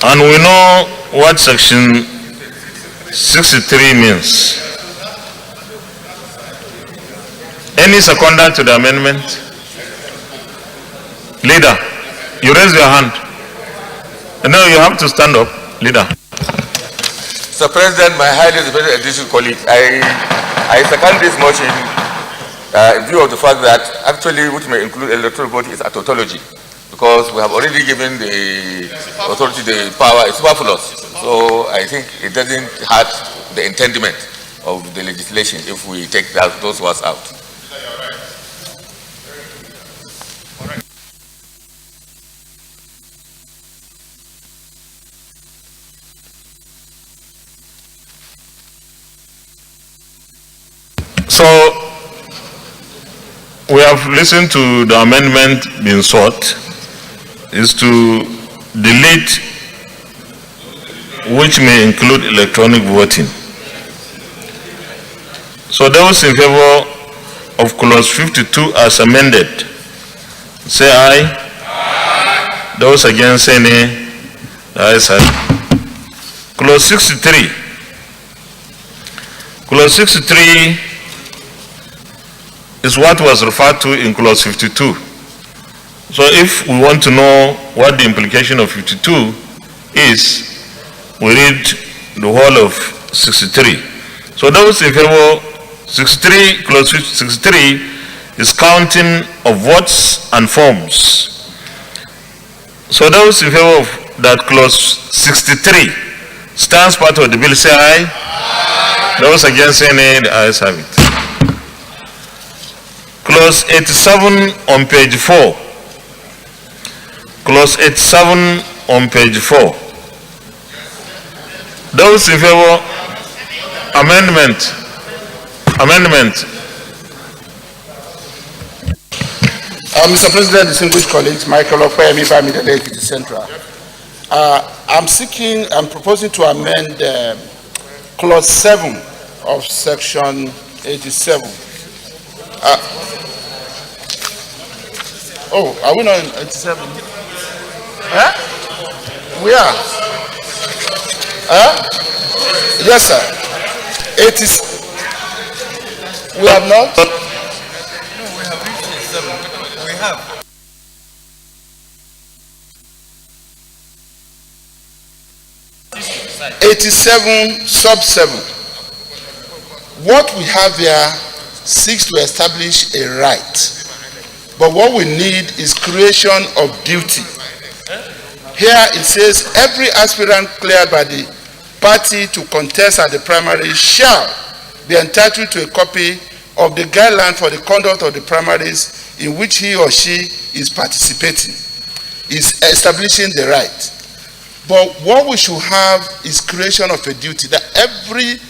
And we know what section 63 means. Any seconder to the amendment? Leader, you raise your hand. No, you have to stand up. Leader. Mr. President, my highly respected district colleague, I second this motion in view of the fact that actually which may include electoral voting is a tautology, because we have already given the authority the power. It's superfluous. So I think it doesn't hurt the intendment of the legislation if we take those words out. So we have listened to the amendment being sought is to delete which may include electronic voting. So those in favor of clause 52 as amended, say aye. Aye. Those against say nay. The ayes have it. Clause 63. Clause 63 is what was referred to in clause 52. So if we want to know what the implication of 52 is, we read the whole of 63. So those in favor, 63, clause 63 is counting of votes and forms. So those in favor of that clause 63 stands part of the bill, say aye. Aye. Those against say nay. The ayes have it. Clause 87 on page 4. Clause 87 on page 4. Those in favor, amendment. Mr. President, distinguished colleagues, Michael Okwemi, Bamidele, Central. I'm proposing to amend clause 7 of section 87. Are we not in 87? We are. Yes, sir. 87. We have not? No, we have reached 87. We have. (87) sub 7. What we have here seeks to establish a right, but what we need is creation of duty. Here it says every aspirant cleared by the party to contest at the primary shall be entitled to a copy of the guideline for the conduct of the primaries in which he or she is participating, is establishing the right. But what we should have is creation of a duty that every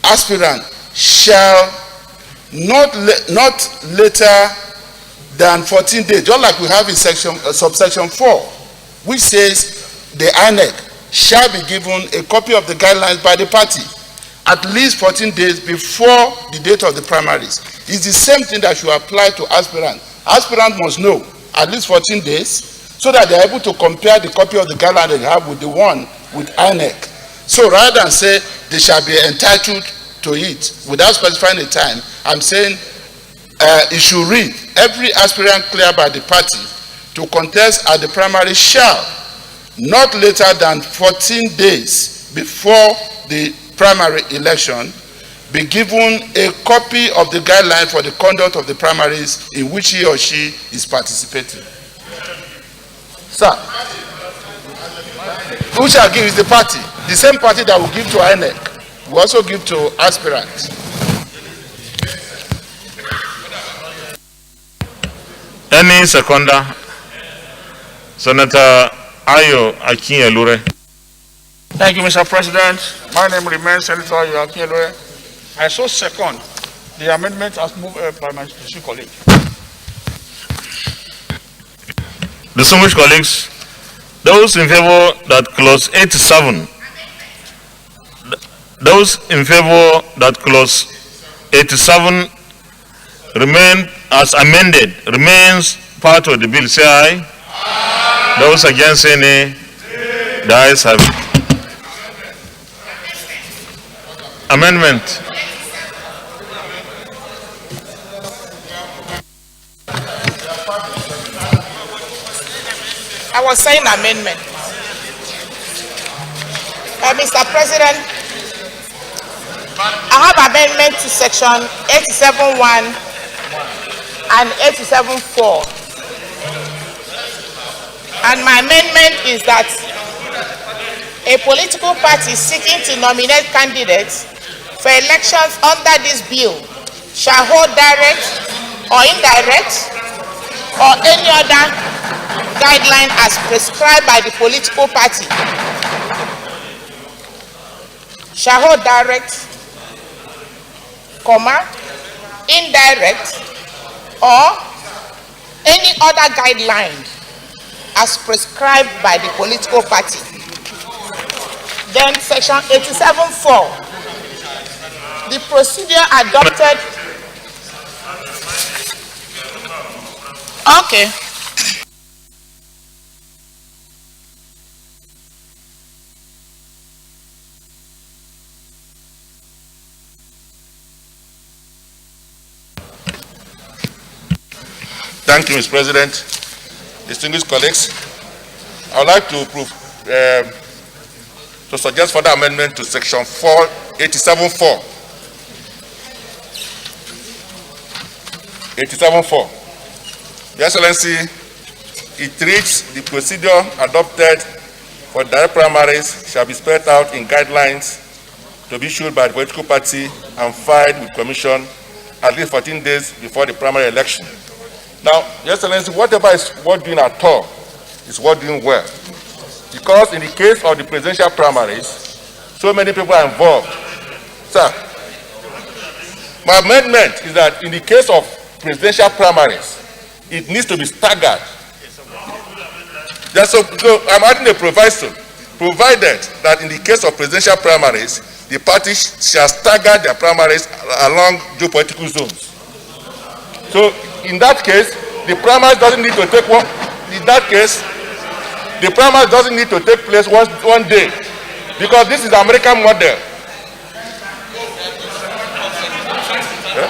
aspirant shall not later than 14 days, just like we have in subsection 4, which says the INEC shall be given a copy of the guidelines by the party at least 14 days before the date of the primaries. It's the same thing that should apply to aspirants. Aspirants must know at least 14 days so that they're able to compare the copy of the guideline they have with the one with INEC. So rather than say they shall be entitled to it without specifying a time, I'm saying it should read, every aspirant cleared by the party to contest at the primary shall, not later than 14 days before the primary election, be given a copy of the guideline for the conduct of the primaries in which he or she is participating. Sir, who shall give is the party. The same party that will give to INEC will also give to aspirants. Any seconder? Senator Ayo Akin-Elure. Thank you, Mr. President. My name remains Senator Ayo Akin-Elure. I so second the amendment as moved by my esteemed colleague. Distinguished colleagues, those in favor that clause 87, those in favor that clause 87 remain as amended, remains part of the bill, say aye. Aye. Those against say nay. The ayes have it. Amendment. I was saying amendment. Mr. President, I have amendment to section 87.1 and 87.4. And my amendment is that a political party seeking to nominate candidates for elections under this bill shall hold direct or indirect or any other guideline as prescribed by the political party. Shall hold direct, indirect, or any other guideline as prescribed by the political party. Then section 87.4, the procedure adopted. Okay. Thank you, Mr. President. Distinguished colleagues, I would like to suggest further amendment to section 87.4. 87.4. Your Excellency, it reads, the procedure adopted for direct primaries shall be spelled out in guidelines to be issued by the political party and filed with Commission at least 14 days before the primary election. Now, Your Excellency, whatever is worth doing at all is worth doing well. Because in the case of the presidential primaries, so many people are involved. Sir, my amendment is that in the case of presidential primaries, it needs to be staggered. So I'm adding a proviso, provided that in the case of presidential primaries, the parties shall stagger their primaries along geopolitical zones. So in that case, the primaries doesn't need to take one. In that case, the primaries doesn't need to take place one day, because this is the American model. Yeah?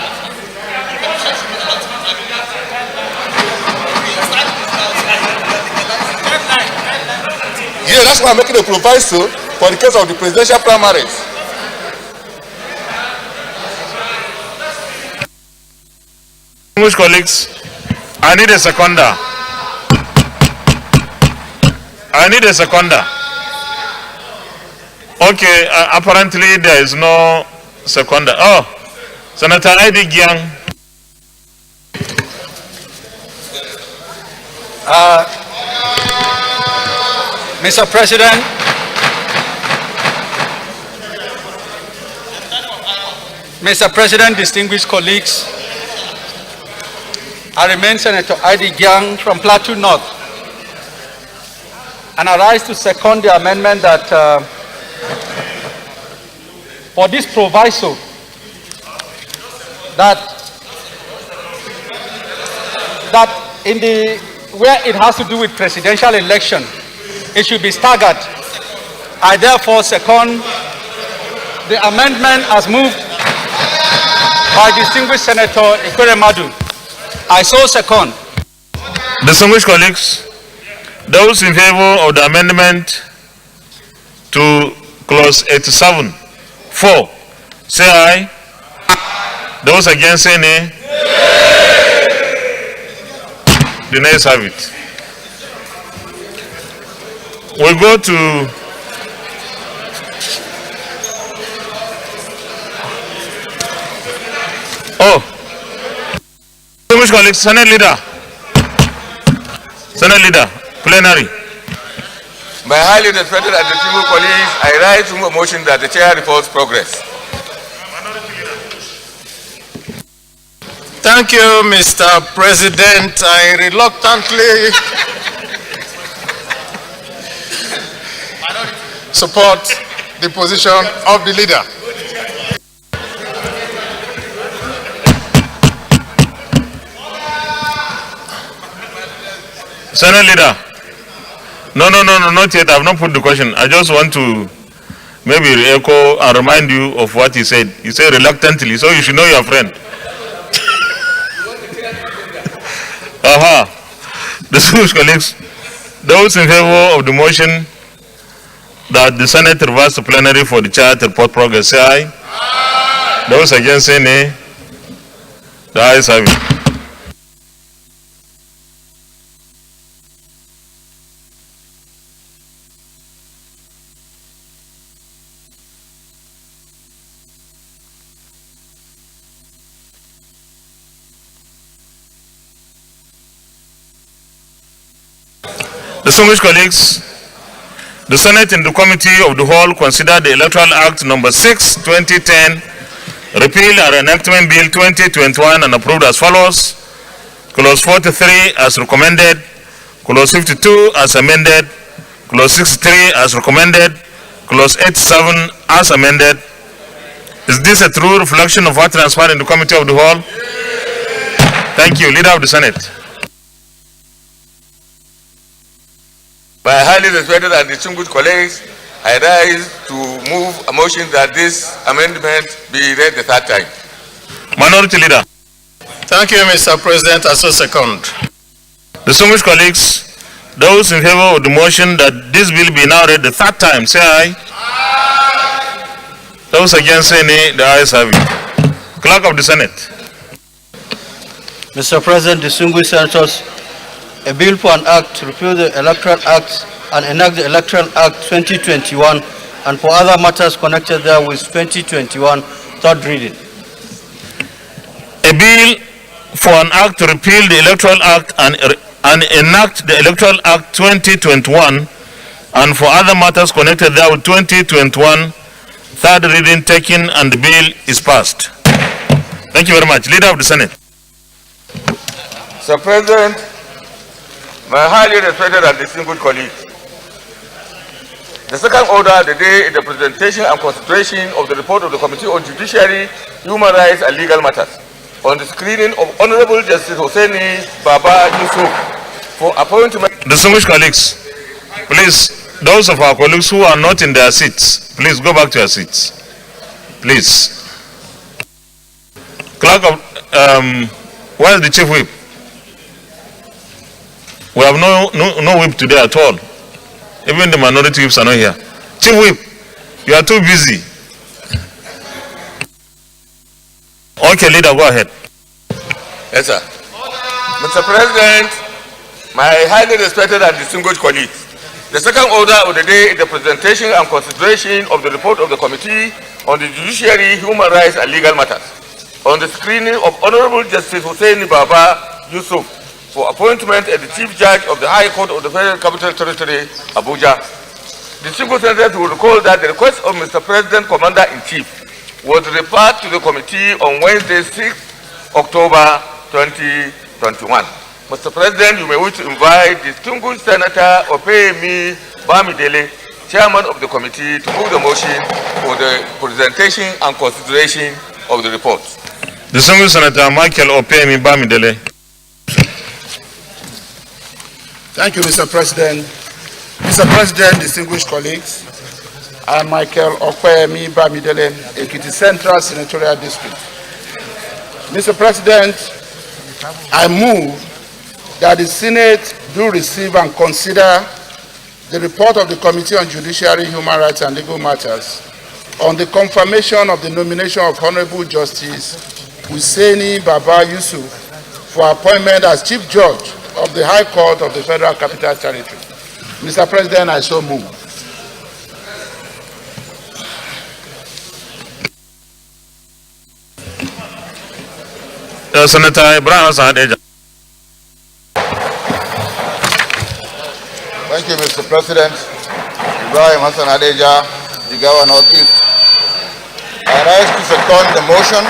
Yeah, that's why I'm making a proviso for the case of the presidential primaries. Distinguished colleagues, I need a seconder. I need a seconder. Okay, apparently there is no seconder. Oh. Senator Edi Gyang. Mr. President, distinguished colleagues, I remain Senator Edi Gyang from Plateau North, and I rise to second the amendment that for this proviso that in the where it has to do with presidential election, it should be staggered. I therefore second the amendment as moved by distinguished Senator Ikweremadu. I so second. Distinguished colleagues, those in favor of the amendment to clause 87(4), say aye. Those against, say nay. The nays have it. We go to distinguished colleagues, Senate Leader, Plenary. My highly respected and distinguished colleagues, I rise to a motion that the chair reports progress. Thank you, Mr. President. I reluctantly support the position of the leader. Senate Leader. No, not yet. I have not put the question. I just want to maybe echo and remind you of what he said. He said reluctantly, so you should know your friend. Distinguished colleagues, those in favor of the motion that the Senate reverse the plenary for the chair to report progress, say aye. Aye. Those against, say nay. The ayes have it. Distinguished colleagues, the Senate and the Committee of the Whole considered the Electoral Act number 6, 2010, repeal and enactment bill 2021 and approved as follows. Clause 43 as recommended, clause 52 as amended, clause 63 as recommended, clause 87 as amended. Is this a true reflection of what transpired in the Committee of the Whole? Thank you. Leader of the Senate. My highly respected and distinguished colleagues, I rise to move a motion that this amendment be read the third time. Minority Leader. Thank you, Mr. President. I so second. Distinguished colleagues, those in favor of the motion that this bill be now read the third time, say aye. Aye. Those against, say nay. The ayes have it. Clerk of the Senate. Mr. President, distinguished senators, a bill for an act to repeal the Electoral Act and enact the Electoral Act 2021 and for other matters connected therewith 2021, third reading. A bill for an act to repeal the Electoral Act and enact the Electoral Act 2021 and for other matters connected therewith 2021, third reading taken, and the bill is passed. Thank you very much. Leader of the Senate. Mr. President, my highly respected and distinguished colleagues, the second order of the day is the presentation and consideration of the report of the Committee on Judiciary, Human Rights and Legal Matters on the screening of Honorable Justice Hosseini Baba Yusuf for appointment. Distinguished colleagues, please, those of our colleagues who are not in their seats, please go back to your seats. Please. Clerk of, where is the Chief Whip? We have no whip today at all. Even the minority whips are not here. Chief Whip, you are too busy. Okay, leader, go ahead. Yes, sir. Mr. President, my highly respected and distinguished colleagues, the second order of the day is the presentation and consideration of the report of the Committee on the Judiciary, Human Rights and Legal Matters on the screening of Honorable Justice Hussein Baba Yusuf for appointment as the Chief Judge of the High Court of the Federal Capital Territory, Abuja. The Distinguished Senators will recall that the request of Mr. President Commander-in-Chief was referred to the committee on Wednesday, 6 October 2021. Mr. President, you may wish to invite Distinguished Senator Opeyemi Bamidele, Chairman of the committee, to move the motion for the presentation and consideration of the report. Distinguished Senator Michael Opeyemi Bamidele. Thank you, Mr. President. Mr. President, distinguished colleagues, I am Michael Opeyemi Bamidele, Ekiti Central Senatorial District. Mr. President, I move that the Senate do receive and consider the report of the Committee on Judiciary, Human Rights and Legal Matters on the confirmation of the nomination of Honorable Justice Hussein Baba Yusuf for appointment as Chief Judge of the High Court of the Federal Capital Territory. Mr. President, I so move. Senator Ibrahim Hassan Eja. Thank you, Mr. President. Ibrahim Hassan Adeja, Jigawa Northeast. I rise to second the motion.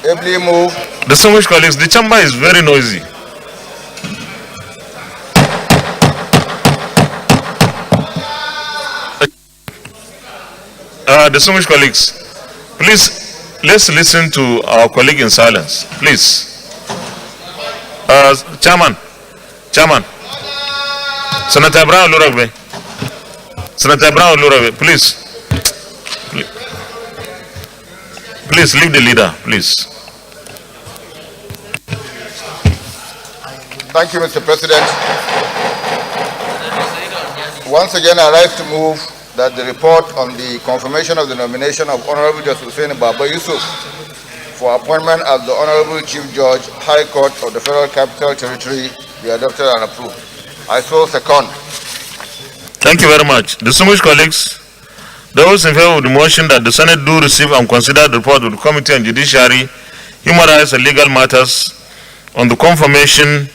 Ably move. Distinguished colleagues, the chamber is very noisy. Distinguished colleagues, please, let's listen to our colleague in silence, please. Chairman, Senator Brown Luragbe. Senator Brown Luragbe, please. Please leave the leader, please. Thank you, Mr. President. Once again, I rise to move that the report on the confirmation of the nomination of Honorable Justice Hussein Baba Yusuf for appointment as the Honorable Chief Judge, High Court of the Federal Capital Territory be adopted and approved. I so second. Thank you very much. Distinguished colleagues, those in favor of the motion that the Senate do receive and consider the report of the Committee on Judiciary, Human Rights and Legal Matters on the confirmation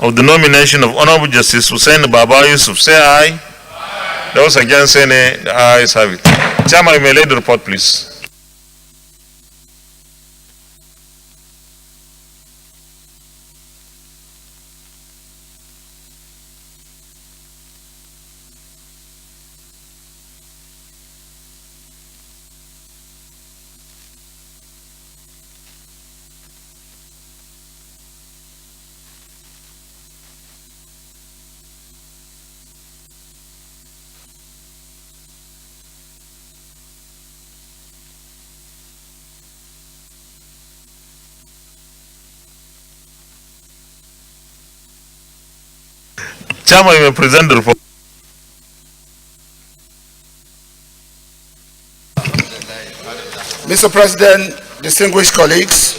of the nomination of Honorable Justice Hussein Baba Yusuf, say aye. Those against say nay. The ayes have it. Chairman, you may lay the report, please. Chairman, you may present the report. Mr. President, distinguished colleagues,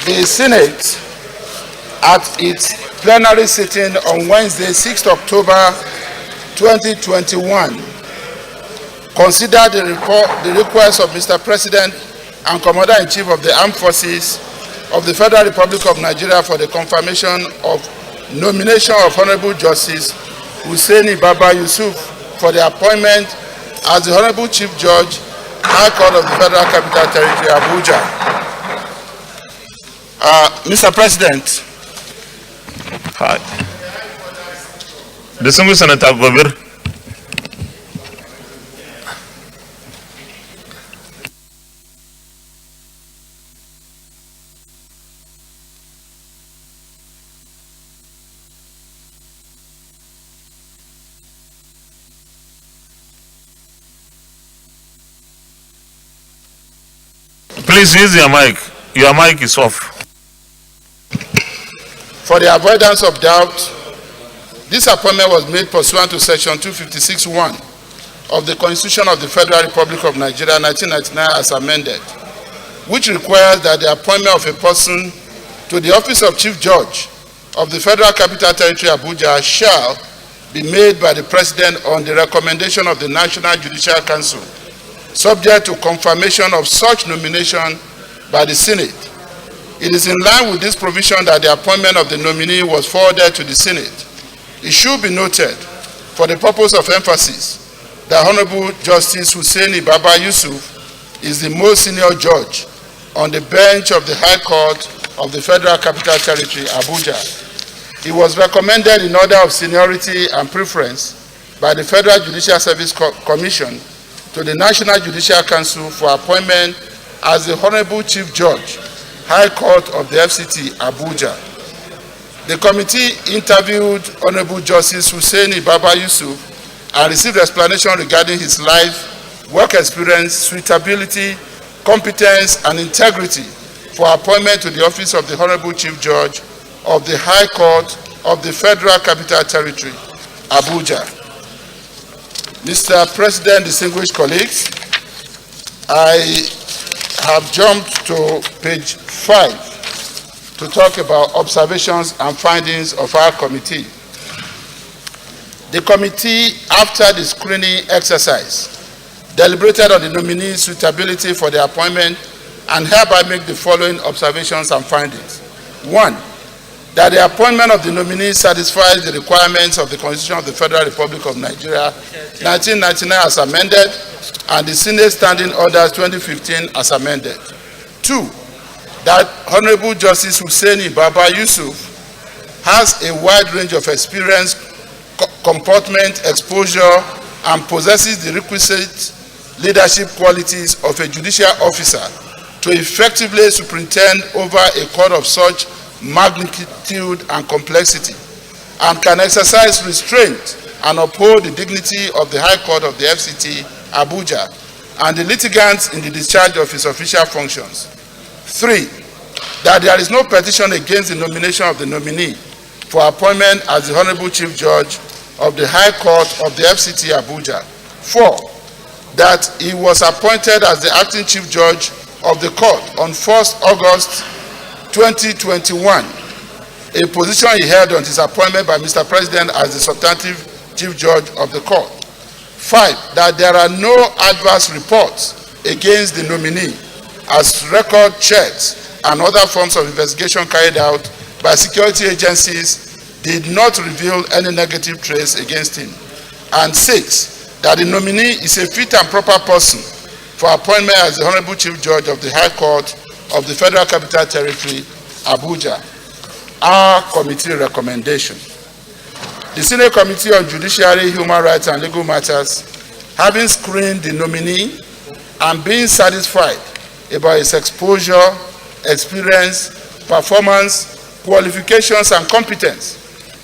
the Senate, at its plenary sitting on Wednesday, 6th October 2021, considered the request of Mr. President and Commander-in-Chief of the Armed Forces of the Federal Republic of Nigeria for the confirmation of nomination of Honorable Justice Hussein Baba Yusuf for the appointment as the Honorable Chief Judge, High Court of the Federal Capital Territory, Abuja. Mr. President. Hi. Distinguished Senator Gobir. Please use your mic. Your mic is off. For the avoidance of doubt, this appointment was made pursuant to Section 256(1) of the Constitution of the Federal Republic of Nigeria, 1999, as amended, which requires that the appointment of a person to the office of Chief Judge of the Federal Capital Territory, Abuja, shall, be made by the President on the recommendation of the National Judicial Council, subject to confirmation of such nomination by the Senate. It is in line with this provision that the appointment of the nominee was forwarded to the Senate. It should be noted, for the purpose of emphasis, that Honorable Justice Hussaini Baba Yusuf is the most senior judge on the bench of the High Court of the Federal Capital Territory, Abuja. He was recommended in order of seniority and preference by the Federal Judicial Service Commission to the National Judicial Council for appointment as the Honorable Chief Judge, High Court of the FCT, Abuja. The committee interviewed Honorable Justice Hussaini Baba Yusuf and received explanation regarding his life, work experience, suitability, competence, and integrity for appointment to the office of the Honorable Chief Judge of the High Court of the Federal Capital Territory, Abuja. Mr. President, distinguished colleagues, I have jumped to page 5 to talk about observations and findings of our committee. The committee, after the screening exercise, deliberated on the nominee's suitability for the appointment and hereby make the following observations and findings. 1, that the appointment of the nominee satisfies the requirements of the Constitution of the Federal Republic of Nigeria 1999 as amended and the Senate Standing Orders 2015 as amended. 2, that Honorable Justice Hussaini Baba Yusuf has a wide range of experience, comportment, exposure, and possesses the requisite leadership qualities of a judicial officer to effectively superintend over a court of such magnitude and complexity, and can exercise restraint and uphold the dignity of the High Court of the FCT, Abuja, and the litigants in the discharge of his official functions. 3, that there is no petition against the nomination of the nominee for appointment as the Honorable Chief Judge of the High Court of the FCT, Abuja. 4, that he was appointed as the acting Chief Judge of the court on 1st August 2021, a position he held on his appointment by Mr. President as the substantive Chief Judge of the court. 5, that there are no adverse reports against the nominee as record checks and other forms of investigation carried out by security agencies did not reveal any negative trace against him. And 6, that the nominee is a fit and proper person for appointment as the Honorable Chief Judge of the High Court of the Federal Capital Territory, Abuja. Our committee recommendation. The Senate Committee on Judiciary, Human Rights and Legal Matters, having screened the nominee and being satisfied about his exposure, experience, performance, qualifications, and competence,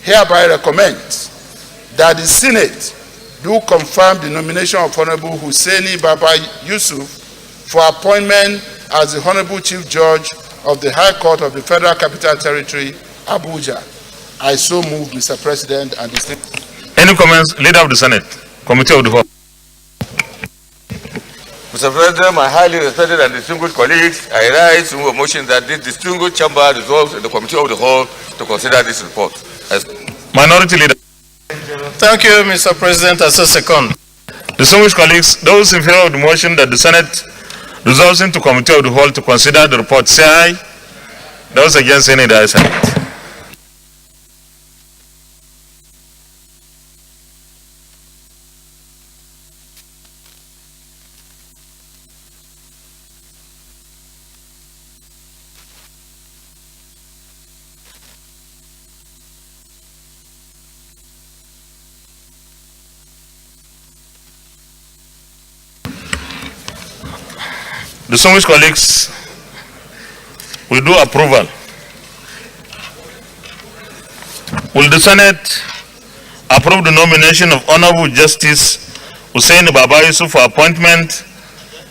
hereby recommends that the Senate do confirm the nomination of Honorable Hussaini Baba Yusuf for appointment as the Honorable Chief Judge of the High Court of the Federal Capital Territory, Abuja. I so move, Mr. President, and distinguished. Any comments? Leader of the Senate, Committee of the Whole. Mr. President, my highly respected and distinguished colleagues, I rise to move a motion that this distinguished chamber resolves in the Committee of the Whole to consider this report. Minority Leader. Thank you, Mr. President. As a second. Distinguished colleagues, those in favor of the motion that the Senate resolves into Committee of the Whole to consider the report, say aye. Those against, any the ayes have it. Distinguished colleagues, we do approval. Will the Senate approve the nomination of Honorable Justice Hussaini Baba Yusuf for appointment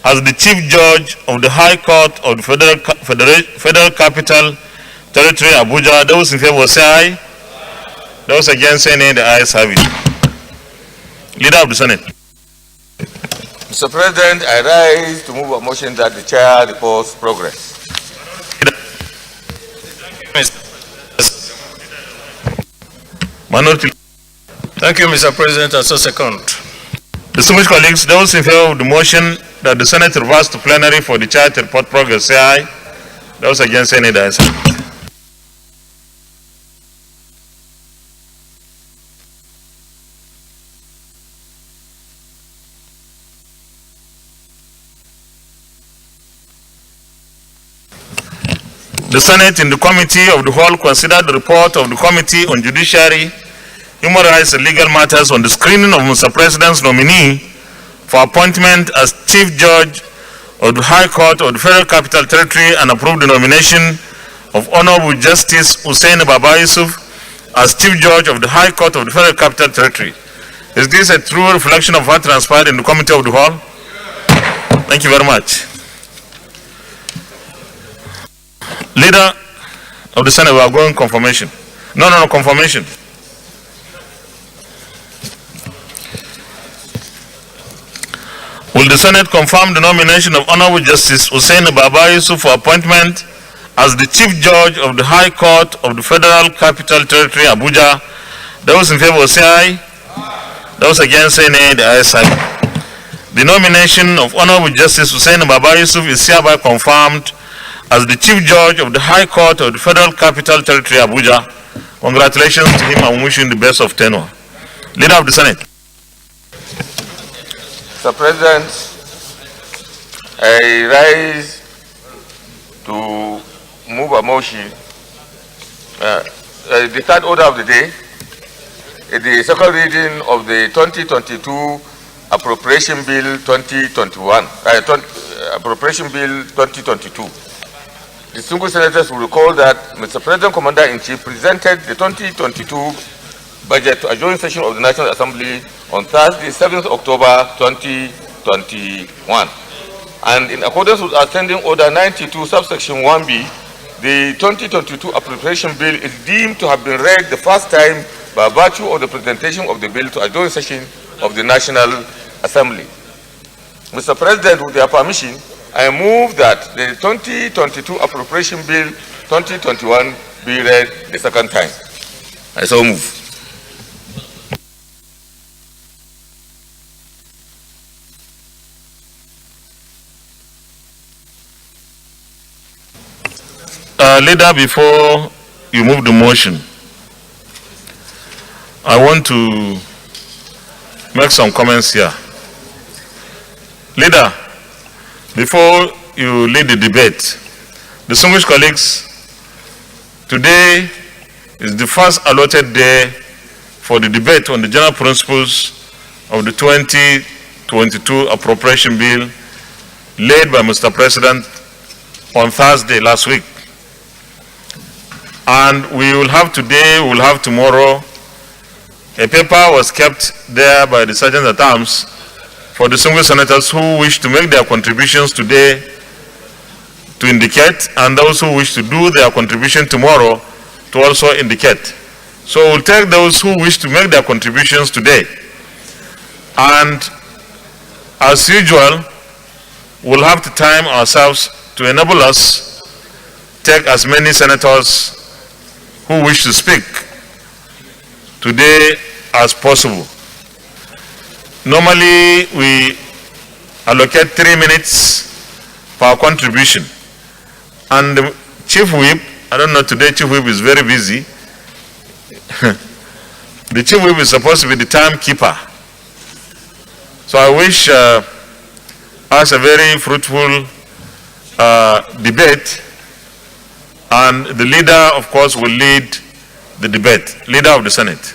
as the Chief Judge of the High Court of the Federal Capital Territory, Abuja? Those in favor say aye. Those against, say nay. The ayes have it. Leader of the Senate. Mr. President, I rise to move a motion that the chair reports progress. Minority. Thank Thank you, Mr. President. I so second. Distinguished colleagues, those in favor of the motion that the Senate reverse to plenary for the charge to report progress, say aye. Those against, say nay. The ayes have it. The Senate in the Committee of the Whole considered the report of the Committee on Judiciary, Human Rights and Legal Matters on the screening of Mr. President's nominee for appointment as Chief Judge of the High Court of the Federal Capital Territory and approved the nomination of Honorable Justice Hussein Baba Yusuf as Chief Judge of the High Court of the Federal Capital Territory. Is this a true reflection of what transpired in the Committee of the Whole? Thank you very much. Leader of the Senate, we are going confirmation. No, confirmation. Will the Senate confirm the nomination of Honorable Justice Hussein Baba Yusuf for appointment as the Chief Judge of the High Court of the Federal Capital Territory, Abuja? Those in favor say aye. Those against say nay. The ayes have it. The nomination of Honorable Justice Hussein Baba Yusuf is hereby confirmed as the Chief Judge of the High Court of the Federal Capital Territory, Abuja. Congratulations to him and wishing the best of tenure. Leader of the Senate. Mr. President, I rise to move a motion. The third order of the day is the second reading of the 2022 Appropriation Bill 2021, Appropriation Bill 2022. Distinguished senators will recall that Mr. President Commander-in-Chief presented the 2022 budget to a joint session of the National Assembly on Thursday, 7th October 2021. And in accordance with our Standing Order 92, subsection 1B, the 2022 Appropriation Bill is deemed to have been read the first time by virtue of the presentation of the bill to a joint session of the National Assembly. Mr. President, with your permission, I move that the 2022 Appropriation Bill 2021 be read the second time. I so move. Leader, before you move the motion, I want to make some comments here. Leader, before you lead the debate, distinguished colleagues, today is the first allotted day for the debate on the general principles of the 2022 Appropriation Bill laid by Mr. President on Thursday last week. And we will have today, we will have tomorrow. A paper was kept there by the Sergeant at Arms for the distinguished senators who wish to make their contributions today to indicate, and those who wish to do their contribution tomorrow to also indicate. So we'll take those who wish to make their contributions today. And as usual, we'll have to time ourselves to enable us take as many senators who wish to speak today as possible. Normally, we allocate 3 minutes per contribution. And the Chief Whip, I don't know, today Chief Whip is very busy. The Chief Whip is supposed to be the timekeeper. So I wish us a very fruitful debate. And the leader, of course, will lead the debate. Leader of the Senate.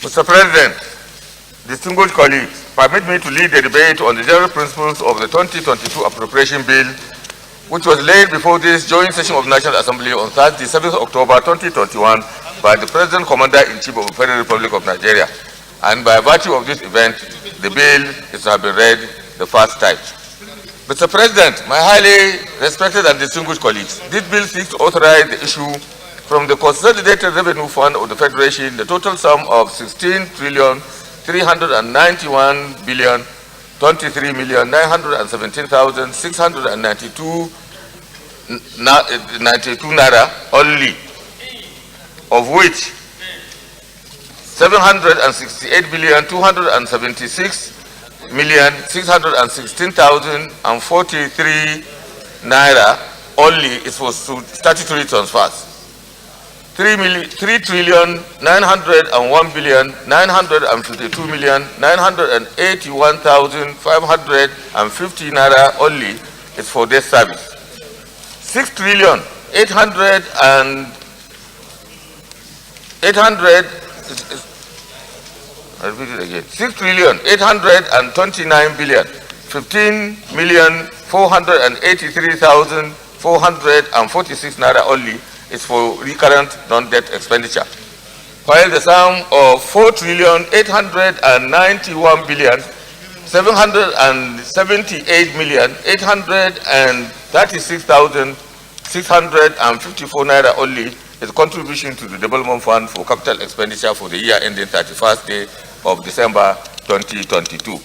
Mr. President, distinguished colleagues, permit me to lead the debate on the general principles of the 2022 Appropriation Bill, which was laid before this joint session of the National Assembly on Thursday, 7th October 2021 by the President Commander-in-Chief of the Federal Republic of Nigeria. And by virtue of this event, the bill is to have been read the first time. Mr. President, my highly respected and distinguished colleagues, this bill seeks to authorize the issue from the Consolidated Revenue Fund of the Federation the total sum of 16,391,023,917,692 naira only, of which 766,276,616,043 naira only is for statutory transfers. 3,901,952,981,550 naira only is for debt service. 15,483,446 naira only is for recurrent non-debt expenditure, while the sum of 4,891,778,836,654 naira only is contribution to the Development Fund for capital expenditure for the year ending 31st day of December 2022.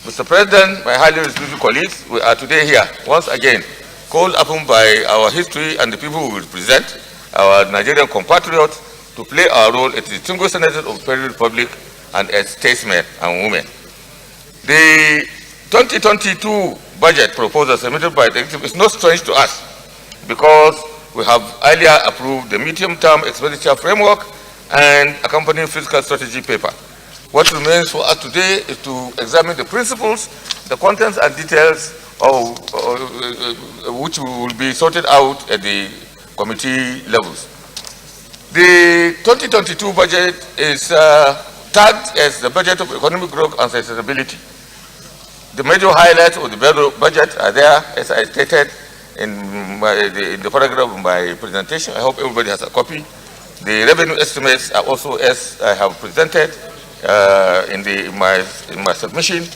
Mr. President, my highly respected colleagues, we are today here once again called upon by our history and the people we represent, our Nigerian compatriots, to play our role as distinguished senators of the Federal Republic and as statesmen and women. The 2022 budget proposal submitted by the executive is not strange to us because we have earlier approved the medium-term expenditure framework and accompanying fiscal strategy paper. What remains for us today is to examine the principles, the contents and details of which will be sorted out at the committee levels. The 2022 budget is tagged as the budget of economic growth and sustainability. The major highlights of the budget are there, as I stated in the paragraph of my presentation. I hope everybody has a copy. The revenue estimates are also as I have presented in my submission.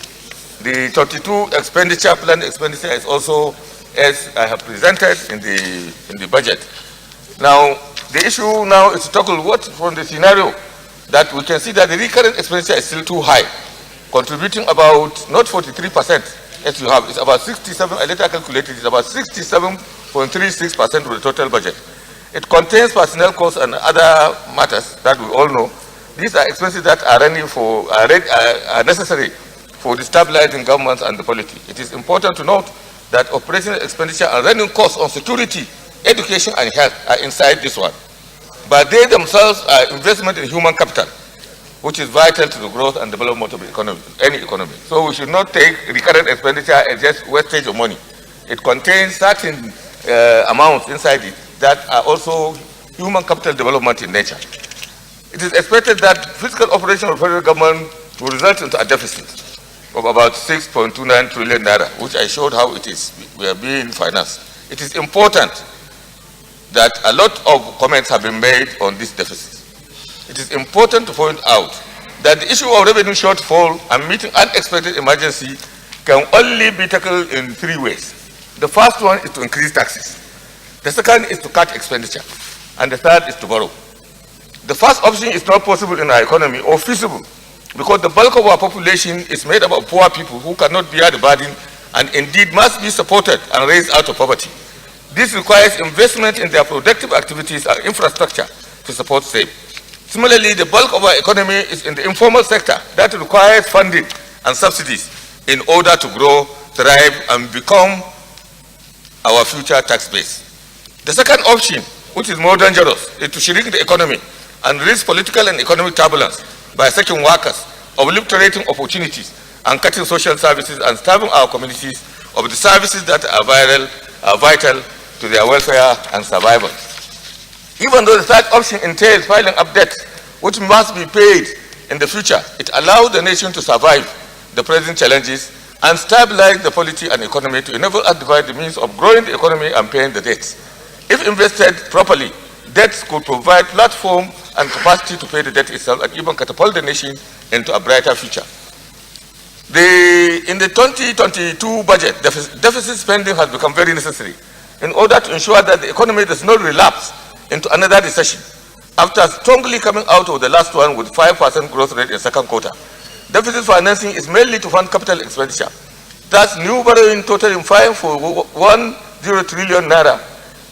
The 22 expenditure plan expenditure is also as I have presented in the budget. Now, the issue now is to tackle what from the scenario that we can see that the recurrent expenditure is still too high, contributing about not 43% as you have, it's about 67, I later calculated, it's about 67.36% of the total budget. It contains personnel costs and other matters that we all know. These are expenses that are are necessary for destabilizing governments and the polity. It is important to note that operational expenditure and running costs on security, education and health are inside this one. But they themselves are investment in human capital, which is vital to the growth and development of the economy, any economy. So we should not take recurrent expenditure as just wastage of money. It contains certain amounts inside it that are also human capital development in nature. It is expected that fiscal operation of the federal government will result into a deficit of about 6.29 trillion naira, which I showed how it is, we are being financed. It is important that a lot of comments have been made on this deficit. It is important to point out that the issue of revenue shortfall and meeting unexpected emergency can only be tackled in three ways. The first one is to increase taxes. The second is to cut expenditure. And the third is to borrow. The first option is not possible in our economy or feasible because the bulk of our population is made up of poor people who cannot bear the burden and indeed must be supported and raised out of poverty. This requires investment in their productive activities and infrastructure to support same. Similarly, the bulk of our economy is in the informal sector that requires funding and subsidies in order to grow, thrive, and become our future tax base. The second option, which is more dangerous, is to shrink the economy and risk political and economic turbulence by sacking workers, obliterating opportunities, and cutting social services and starving our communities of the services that are vital to their welfare and survival. Even though the third option entails piling up debt, which must be paid in the future, it allows the nation to survive the present challenges and stabilize the polity and economy to enable us to divide the means of growing the economy and paying the debts. If invested properly, debts could provide platform and capacity to pay the debt itself and even catapult the nation into a brighter future. In the 2022 budget, deficit spending has become very necessary in order to ensure that the economy does not relapse into another recession after strongly coming out of the last one with 5% growth rate in second quarter. Deficit financing is mainly to fund capital expenditure. Thus, new borrowing totaling 5.10 trillion naira,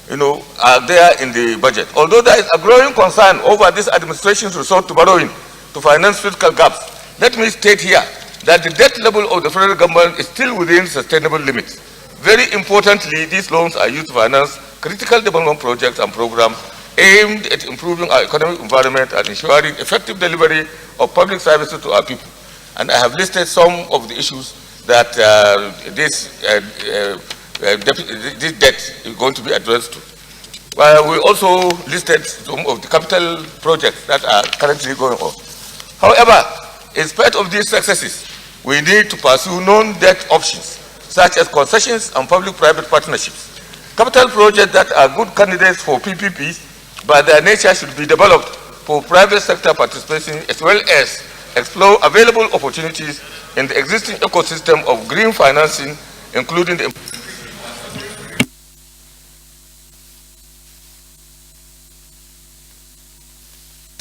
are there in the budget. Although there is a growing concern over this administration's resort to borrowing to finance fiscal gaps. Let me state here that the debt level of the federal government is still within sustainable limits. Very importantly, these loans are used to finance critical development projects and programs aimed at improving our economic environment and ensuring effective delivery of public services to our people. And I have listed some of the issues that this debt is going to be addressed to. We also listed some of the capital projects that are currently going on. However, in spite of these successes, we need to pursue non-debt options, such as concessions and public-private partnerships. Capital projects that are good candidates for PPPs, by their nature, should be developed for private sector participation, as well as explore available opportunities in the existing ecosystem of green financing, including the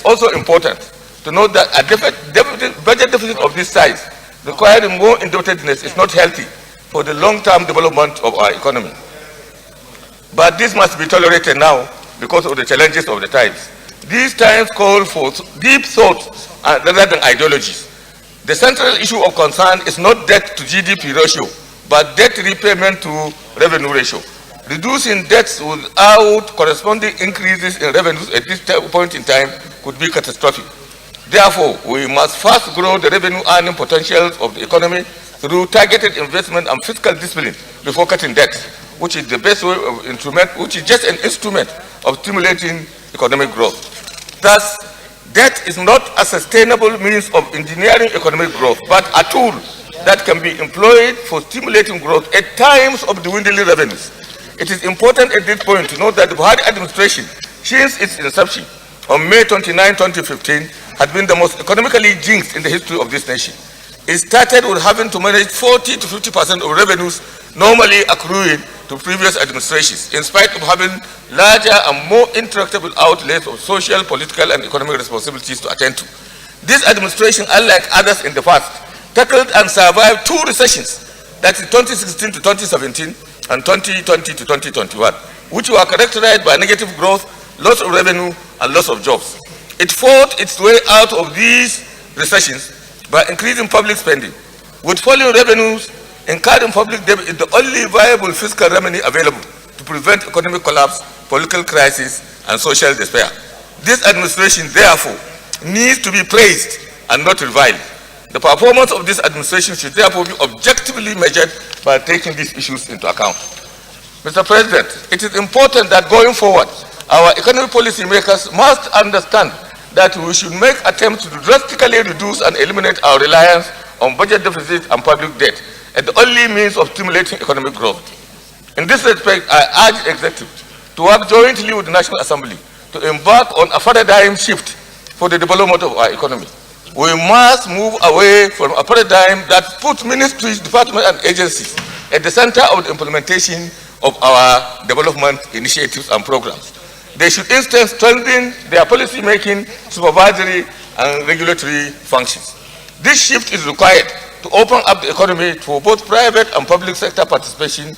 also important to note that a budget deficit of this size requiring more indebtedness is not healthy for the long-term development of our economy. But this must be tolerated now because of the challenges of the times. These times call for deep thought rather than ideologies. The central issue of concern is not debt to GDP ratio, but debt repayment to revenue ratio. Reducing debts without corresponding increases in revenues at this point in time could be catastrophic. Therefore, we must first grow the revenue earning potentials of the economy through targeted investment and fiscal discipline before cutting debt, which is the best way of which is just an instrument of stimulating economic growth. Thus, debt is not a sustainable means of engineering economic growth, but a tool that can be employed for stimulating growth at times of dwindling revenues. It is important at this point to note that the Buhari administration, since its inception on May 29, 2015, had been the most economically jinxed in the history of this nation. It started with having to manage 40 to 50% of revenues normally accruing to previous administrations, in spite of having larger and more intractable outlays of social, political, and economic responsibilities to attend to. This administration, unlike others in the past, tackled and survived two recessions, that is 2016 to 2017 and 2020 to 2021, which were characterized by negative growth, loss of revenue, and loss of jobs. It fought its way out of these recessions by increasing public spending. With falling revenues, incurring public debt is the only viable fiscal remedy available to prevent economic collapse, political crisis, and social despair. This administration, therefore, needs to be praised and not reviled. The performance of this administration should therefore be objectively measured by taking these issues into account. Mr. President, it is important that going forward, our economic policy makers must understand that we should make attempts to drastically reduce and eliminate our reliance on budget deficit and public debt as the only means of stimulating economic growth. In this respect, I urge the executive to work jointly with the National Assembly to embark on a paradigm shift for the development of our economy. We must move away from a paradigm that puts ministries, departments, and agencies at the center of the implementation of our development initiatives and programs. They should instead strengthen their policy-making, supervisory, and regulatory functions. This shift is required to open up the economy for both private and public sector participation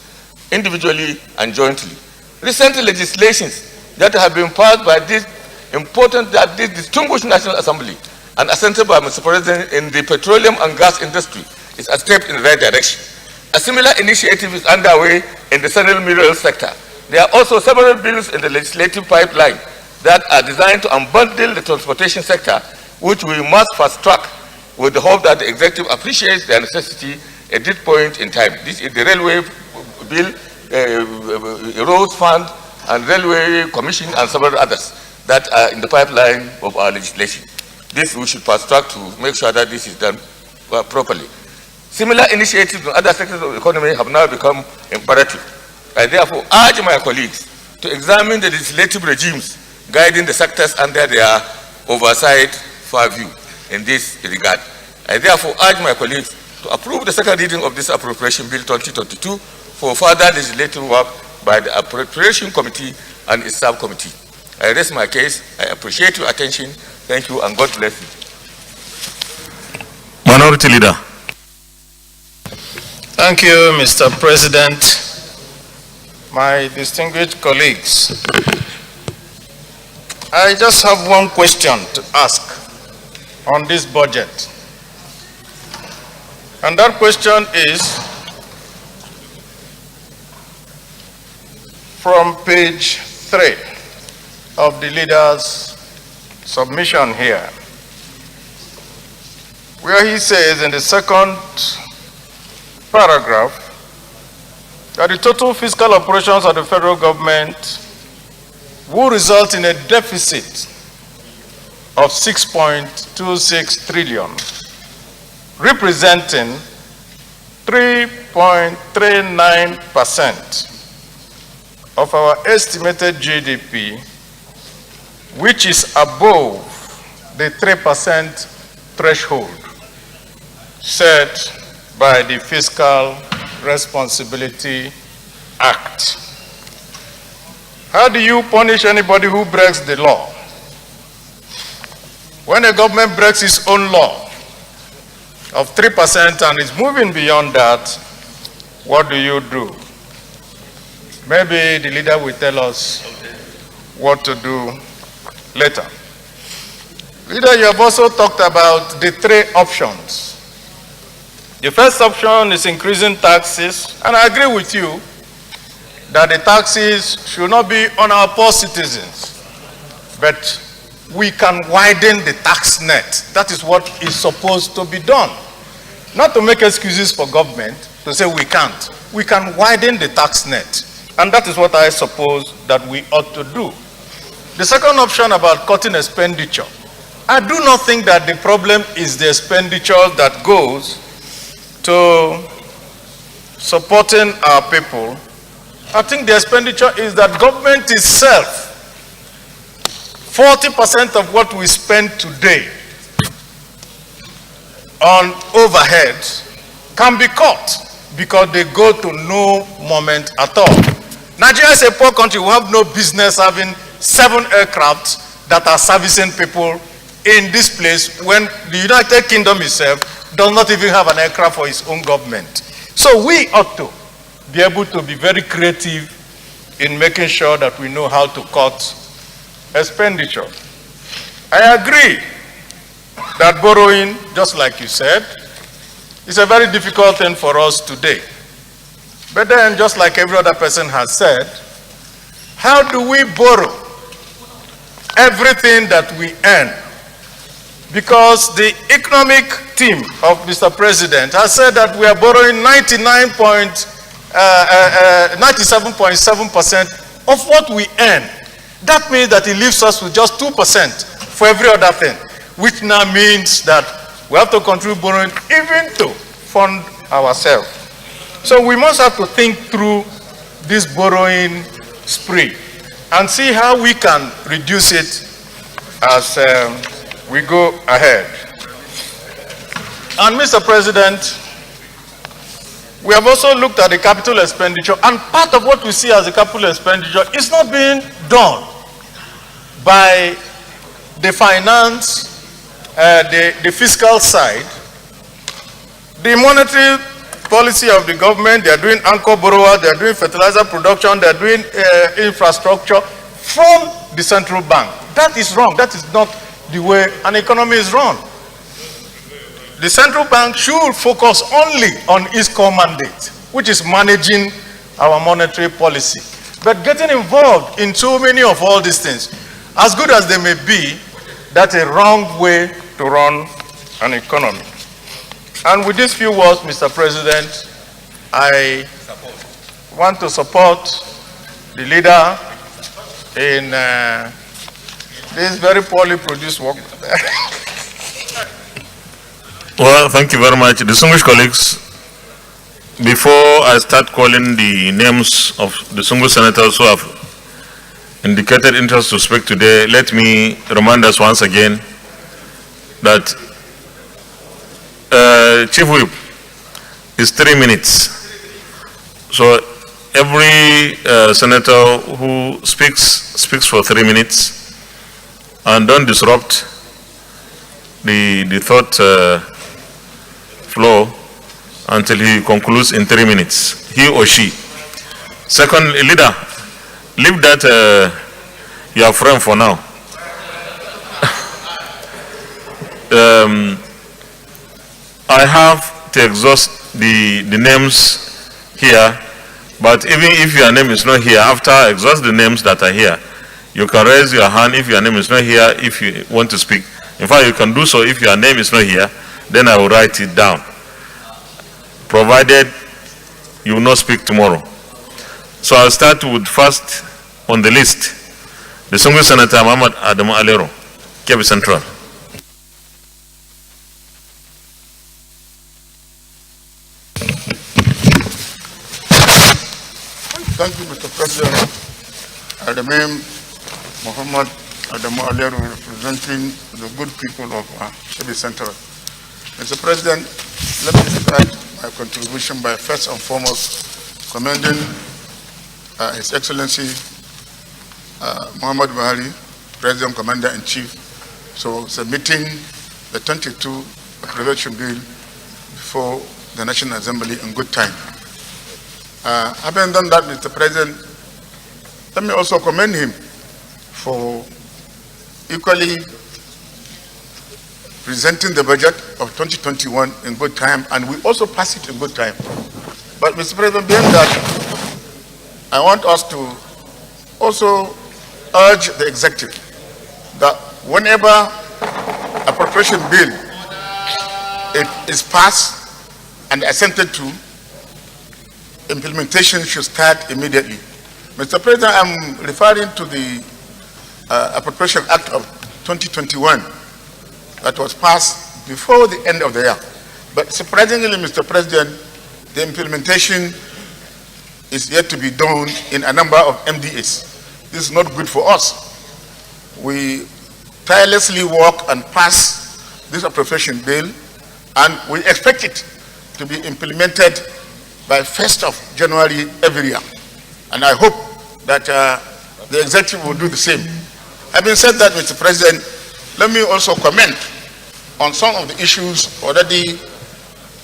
individually and jointly. Recent legislations that have been passed by this distinguished National Assembly and assented by Mr. President in the petroleum and gas industry is a step in the right direction. A similar initiative is underway in the central mineral sector. There are also several bills in the legislative pipeline that are designed to unbundle the transportation sector, which we must fast track with the hope that the executive appreciates their necessity at this point in time. This is the railway bill, roads fund, and railway commission, and several others that are in the pipeline of our legislation. This we should fast track to make sure that this is done properly. Similar initiatives in other sectors of the economy have now become imperative. I therefore urge my colleagues to examine the legislative regimes guiding the sectors under their oversight purview in this regard. I therefore urge my colleagues to approve the second reading of this Appropriation Bill 2022 for further legislative work by the Appropriation Committee and its subcommittee. I rest my case. I appreciate your attention. Thank you, and God bless you. Minority Leader. Thank you, Mr. President. My distinguished colleagues, I just have one question to ask. on this budget. And that question is from page 3 of the leader's submission here, where he says in the second paragraph that the total fiscal operations of the federal government will result in a deficit of 6.26 trillion, representing 3.39% of our estimated GDP, which is above the 3% threshold set by the Fiscal Responsibility Act. How do you punish anybody who breaks the law? When a government breaks its own law of 3% and is moving beyond that, what do you do? Maybe the leader will tell us what to do later. Leader, you have also talked about the 3 options. The first option is increasing taxes, and I agree with you that the taxes should not be on our poor citizens, but we can widen the tax net. That is what is supposed to be done. Not to make excuses for government to say we can't. We can widen the tax net, and that is what I suppose that we ought to do. The second option about cutting expenditure. I do not think that the problem is the expenditure that goes to supporting our people. I think the expenditure is that government itself, 40% of what we spend today on overheads can be cut because they go to no moment at all. Nigeria is a poor country. We have no business having 7 aircrafts that are servicing people in this place when the United Kingdom itself does not even have an aircraft for its own government. So we ought to be able to be very creative in making sure that we know how to cut expenditure. I agree that borrowing, just like you said, is a very difficult thing for us today. But then, just like every other person has said, how do we borrow everything that we earn? Because the economic team of Mr. President has said that we are borrowing 97.7% of what we earn. That means that it leaves us with just 2% for every other thing, which now means that we have to contribute borrowing even to fund ourselves. So we must have to think through this borrowing spree and see how we can reduce it as we go ahead. And Mr. President, we have also looked at the capital expenditure, and part of what we see as the capital expenditure is not being done by the finance, the fiscal side. The monetary policy of the government, they are doing anchor borrower, they are doing fertilizer production, they are doing infrastructure from the central bank. That is wrong. That is not the way an economy is run. The central bank should focus only on its core mandate, which is managing our monetary policy. But getting involved in so many of all these things, as good as they may be, that's a wrong way to run an economy. And with these few words, Mr. President, I want to support the leader in this very poorly produced work. Well, thank you very much. Distinguished colleagues, before I start calling the names of the distinguished senators who have indicated interest to speak today, let me remind us once again that Chief Whip is 3 minutes. So every senator who speaks for 3 minutes, and don't disrupt the thought flow until he concludes in 3 minutes, he or she. Second, leader, leave that your friend for now. I have to exhaust the names here, but even if your name is not here, after I exhaust the names that are here, you can raise your hand if your name is not here, if you want to speak. In fact, you can do so if your name is not here, then I will write it down, provided you will not speak tomorrow. So I'll start with first on the list, the Distinguished Senator Muhammad Adamu Alero, Kebbi Central. Thank you, Mr. President. I remain Muhammad Adamu Alero, representing the good people of Kebbi Central. Mr. President, let me start my contribution by first and foremost commending His Excellency Muhammad Buhari, President Commander-in-Chief, so submitting the 22 appropriation bill before the National Assembly in good time. Having done that, Mr. President, let me also commend him for equally presenting the budget of 2021 in good time, and we also pass it in good time. But Mr. President, beyond that, I want us to also urge the executive that whenever appropriation bill is passed and assented to, implementation should start immediately. Mr. President, I'm referring to the Appropriation Act of 2021 that was passed before the end of the year. But surprisingly, Mr. President, the implementation is yet to be done in a number of MDAs. This is not good for us. We tirelessly work and pass this appropriation bill, and we expect it to be implemented by 1st of January every year. And I hope that the executive will do the same. Having said that, Mr. President, let me also comment on some of the issues already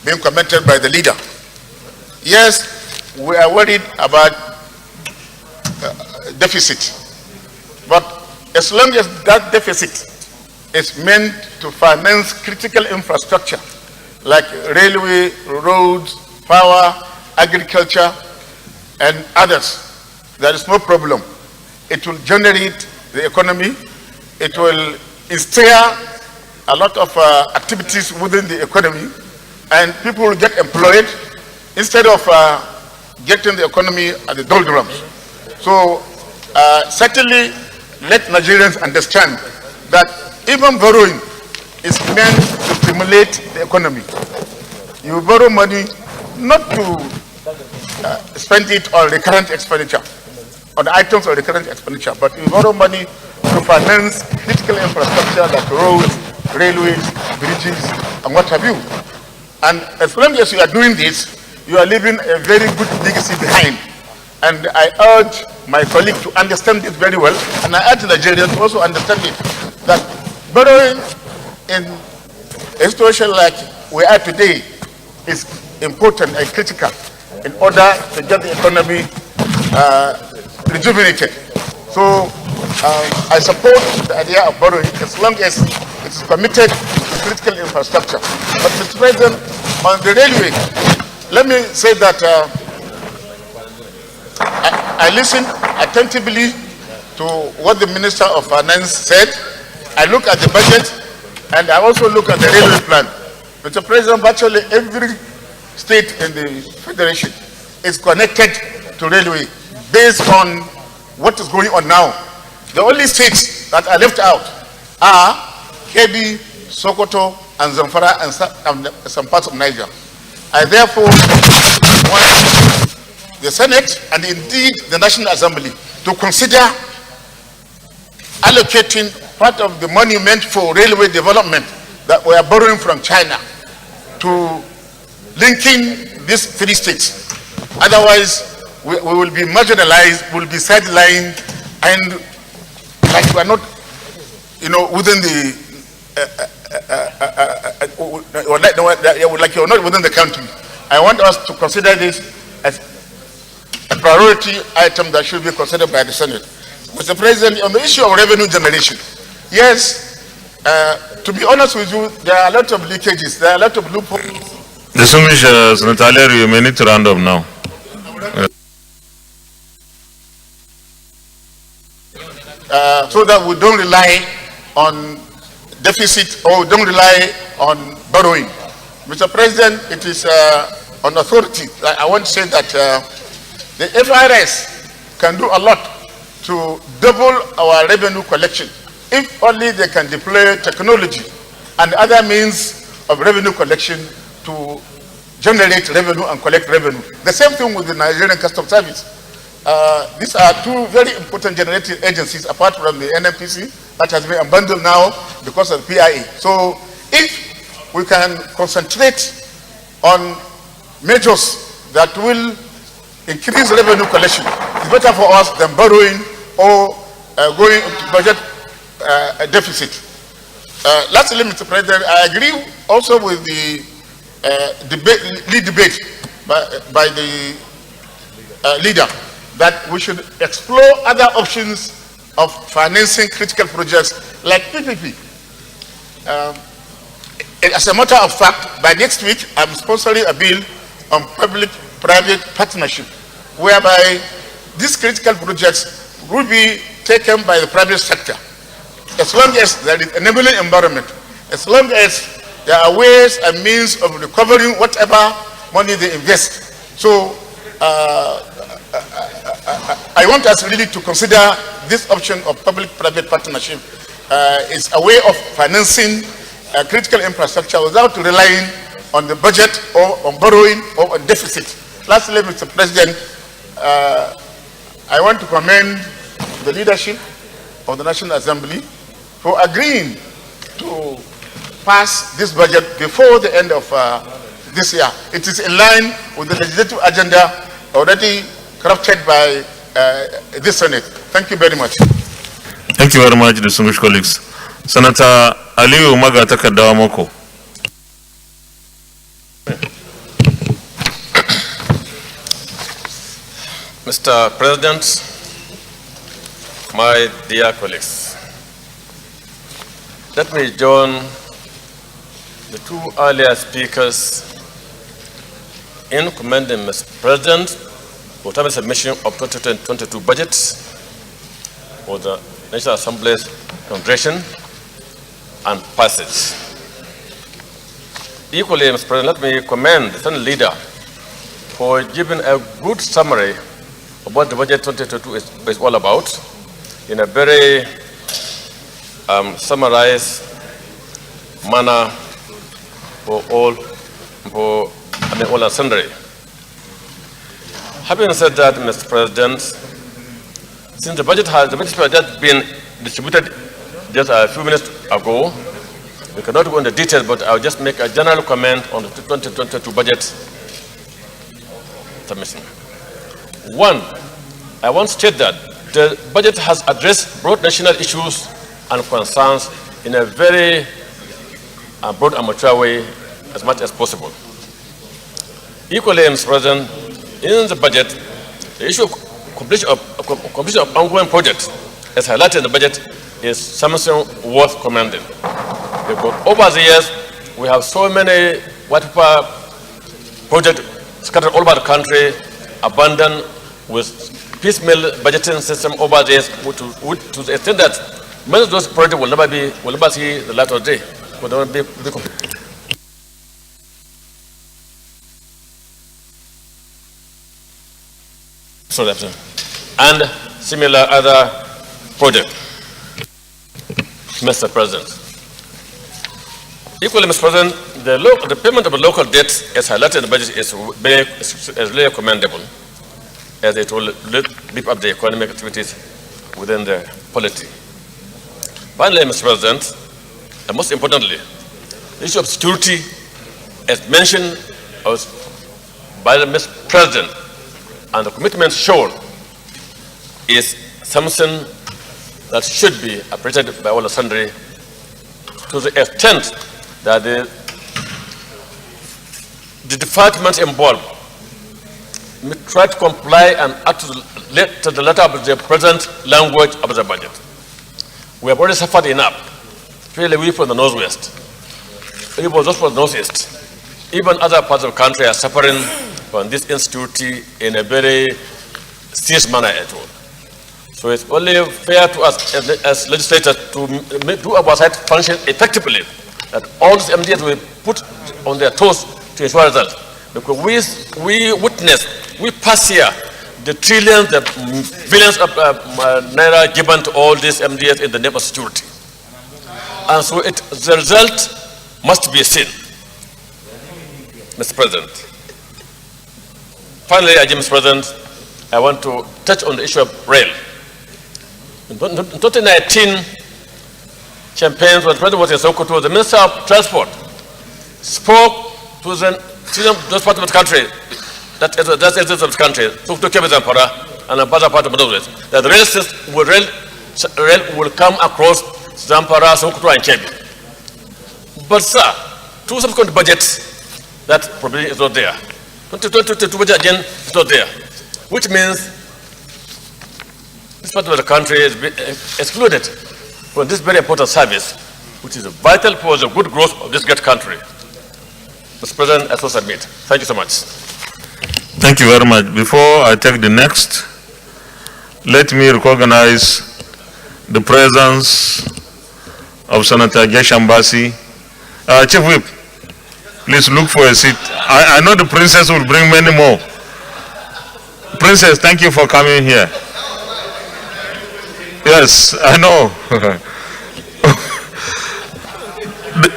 being commented by the leader. Yes, we are worried about deficit, but as long as that deficit is meant to finance critical infrastructure like railway, roads, power, agriculture, and others, there is no problem. It will generate the economy, it will inspire a lot of activities within the economy, and people will get employed instead of getting the economy at the doldrums. So certainly let Nigerians understand that even borrowing is meant to stimulate the economy. You borrow money not to spend it on recurrent expenditure, on items of recurrent expenditure, but you borrow money to finance critical infrastructure like roads, railways, bridges, and what have you. And as long as you are doing this, you are leaving a very good legacy behind. And I urge my colleague to understand this very well, and I urge Nigerians to also understand it, that borrowing in a situation like we are today is important and critical in order to get the economy rejuvenated. So I support the idea of borrowing as long as it is committed to critical infrastructure. But Mr. President, on the railway, let me say that I listened attentively to what the Minister of Finance said. I look at the budget, and I also look at the railway plan. Mr. President, virtually every state in the Federation is connected to railway based on what is going on now. The only states that are left out are Kebbi, Sokoto, and Zamfara, and some parts of Niger. I therefore want the Senate and indeed the National Assembly to consider allocating part of the money meant for railway development that we are borrowing from China to linking these three states. Otherwise, we will be marginalized, we will be sidelined, and like we are not, within the, like you're not within the country. I want us to consider this as a priority item that should be considered by the Senate. Mr. President, on the issue of revenue generation, yes, To be honest with you, there are a lot of leakages, there are a lot of loopholes. Distinguished Senator Aleri, you may need to round up now. So that we don't rely on deficit or don't rely on borrowing. Mr. President, it is on authority. I want to say that the FRS can do a lot to double our revenue collection if only they can deploy technology and other means of revenue collection to generate revenue and collect revenue. The same thing with the Nigerian Customs Service. These are two very important generating agencies apart from the NNPC that has been abandoned now because of the PIA. So if we can concentrate on measures that will increase revenue collection, it's better for us than borrowing or going into budget deficit. Lastly, Mr. President, I agree also with the debate by the leader that we should explore other options of financing critical projects like PPP. As a matter of fact, by next week, I'm sponsoring a bill on public-private partnership, whereby these critical projects will be taken by the private sector, as long as there is enabling environment, as long as there are ways and means of recovering whatever money they invest. So I want us really to consider this option of public-private partnership is a way of financing critical infrastructure without relying on the budget or on borrowing or on deficit. Lastly, Mr. President, I want to commend the leadership of the National Assembly for agreeing to pass this budget before the end of this year. It is in line with the legislative agenda already crafted by this Senate. Thank you very much. Thank you very much, distinguished colleagues. Senator Aliyu Umaga Takadawa Moko. Mr. President, my dear colleagues, let me join the two earlier speakers in commending Mr. President for timely submission of 2022 budget for the National Assembly's consideration and passage. Equally, Mr. President, let me commend the Senate leader for giving a good summary of what the budget 2022 is all about in a very summarized manner for all and sundry. Having said that, Mr. President, since the budget has just been distributed just a few minutes ago, we cannot go into details, but I'll just make a general comment on the 2022 budget submission. One, I want to state that the budget has addressed broad national issues and concerns in a very broad and mature way as much as possible. Equally, Mr. President, in the budget, the issue of completion of ongoing projects, as highlighted in the budget, is something worth commending. Because over the years, we have so many projects scattered all over the country, abandoned with piecemeal budgeting system over the years, to the extent that many of those projects will never see the light of day. Will never be complete. And similar other projects. Mr. President. Equally, Mr. President, the payment of local debt as highlighted in the budget is really commendable, as it will beef up the economic activities within the polity. Finally, Mr. President, and most importantly, the issue of security, as mentioned by the Mr. President, and the commitment shown is something that should be appreciated by all the sundry, to the extent that the departments involved may try to comply and act to the letter of the present language of the budget. We have already suffered enough Really, we from the northwest, even just from the northeast, even other parts of the country are suffering from this insecurity in a very serious manner at all. So it's only fair to us as legislators to do our side function effectively, that all these MDs will put on their toes to ensure results. Because we witness, we pass here the trillions, the billions of naira given to all these MDs in the name of security. And so the result must be seen, Mr. President. Finally, Mr. President, I want to touch on the issue of rail. In 2019 campaigns, when the President was in Sokoto, the Minister of Transport spoke to those parts of the country, that's the of the country, to Kebbi Zampara and another part of the Northwest, that the rail will come across Zampara, Sokoto, and Kebbi. But, sir, two subsequent budgets, that probably is not there. 2022 budget again is not there, which means this part of the country is excluded from this very important service, which is vital for the good growth of this great country. Mr. President, I so submit. Thank you so much. Thank you very much. Before I take the next, let me recognize the presence of Senator Geshambasi. Chief Whip, please look for a seat. I know the princess will bring many more. Princess, thank you for coming here. Yes, I know.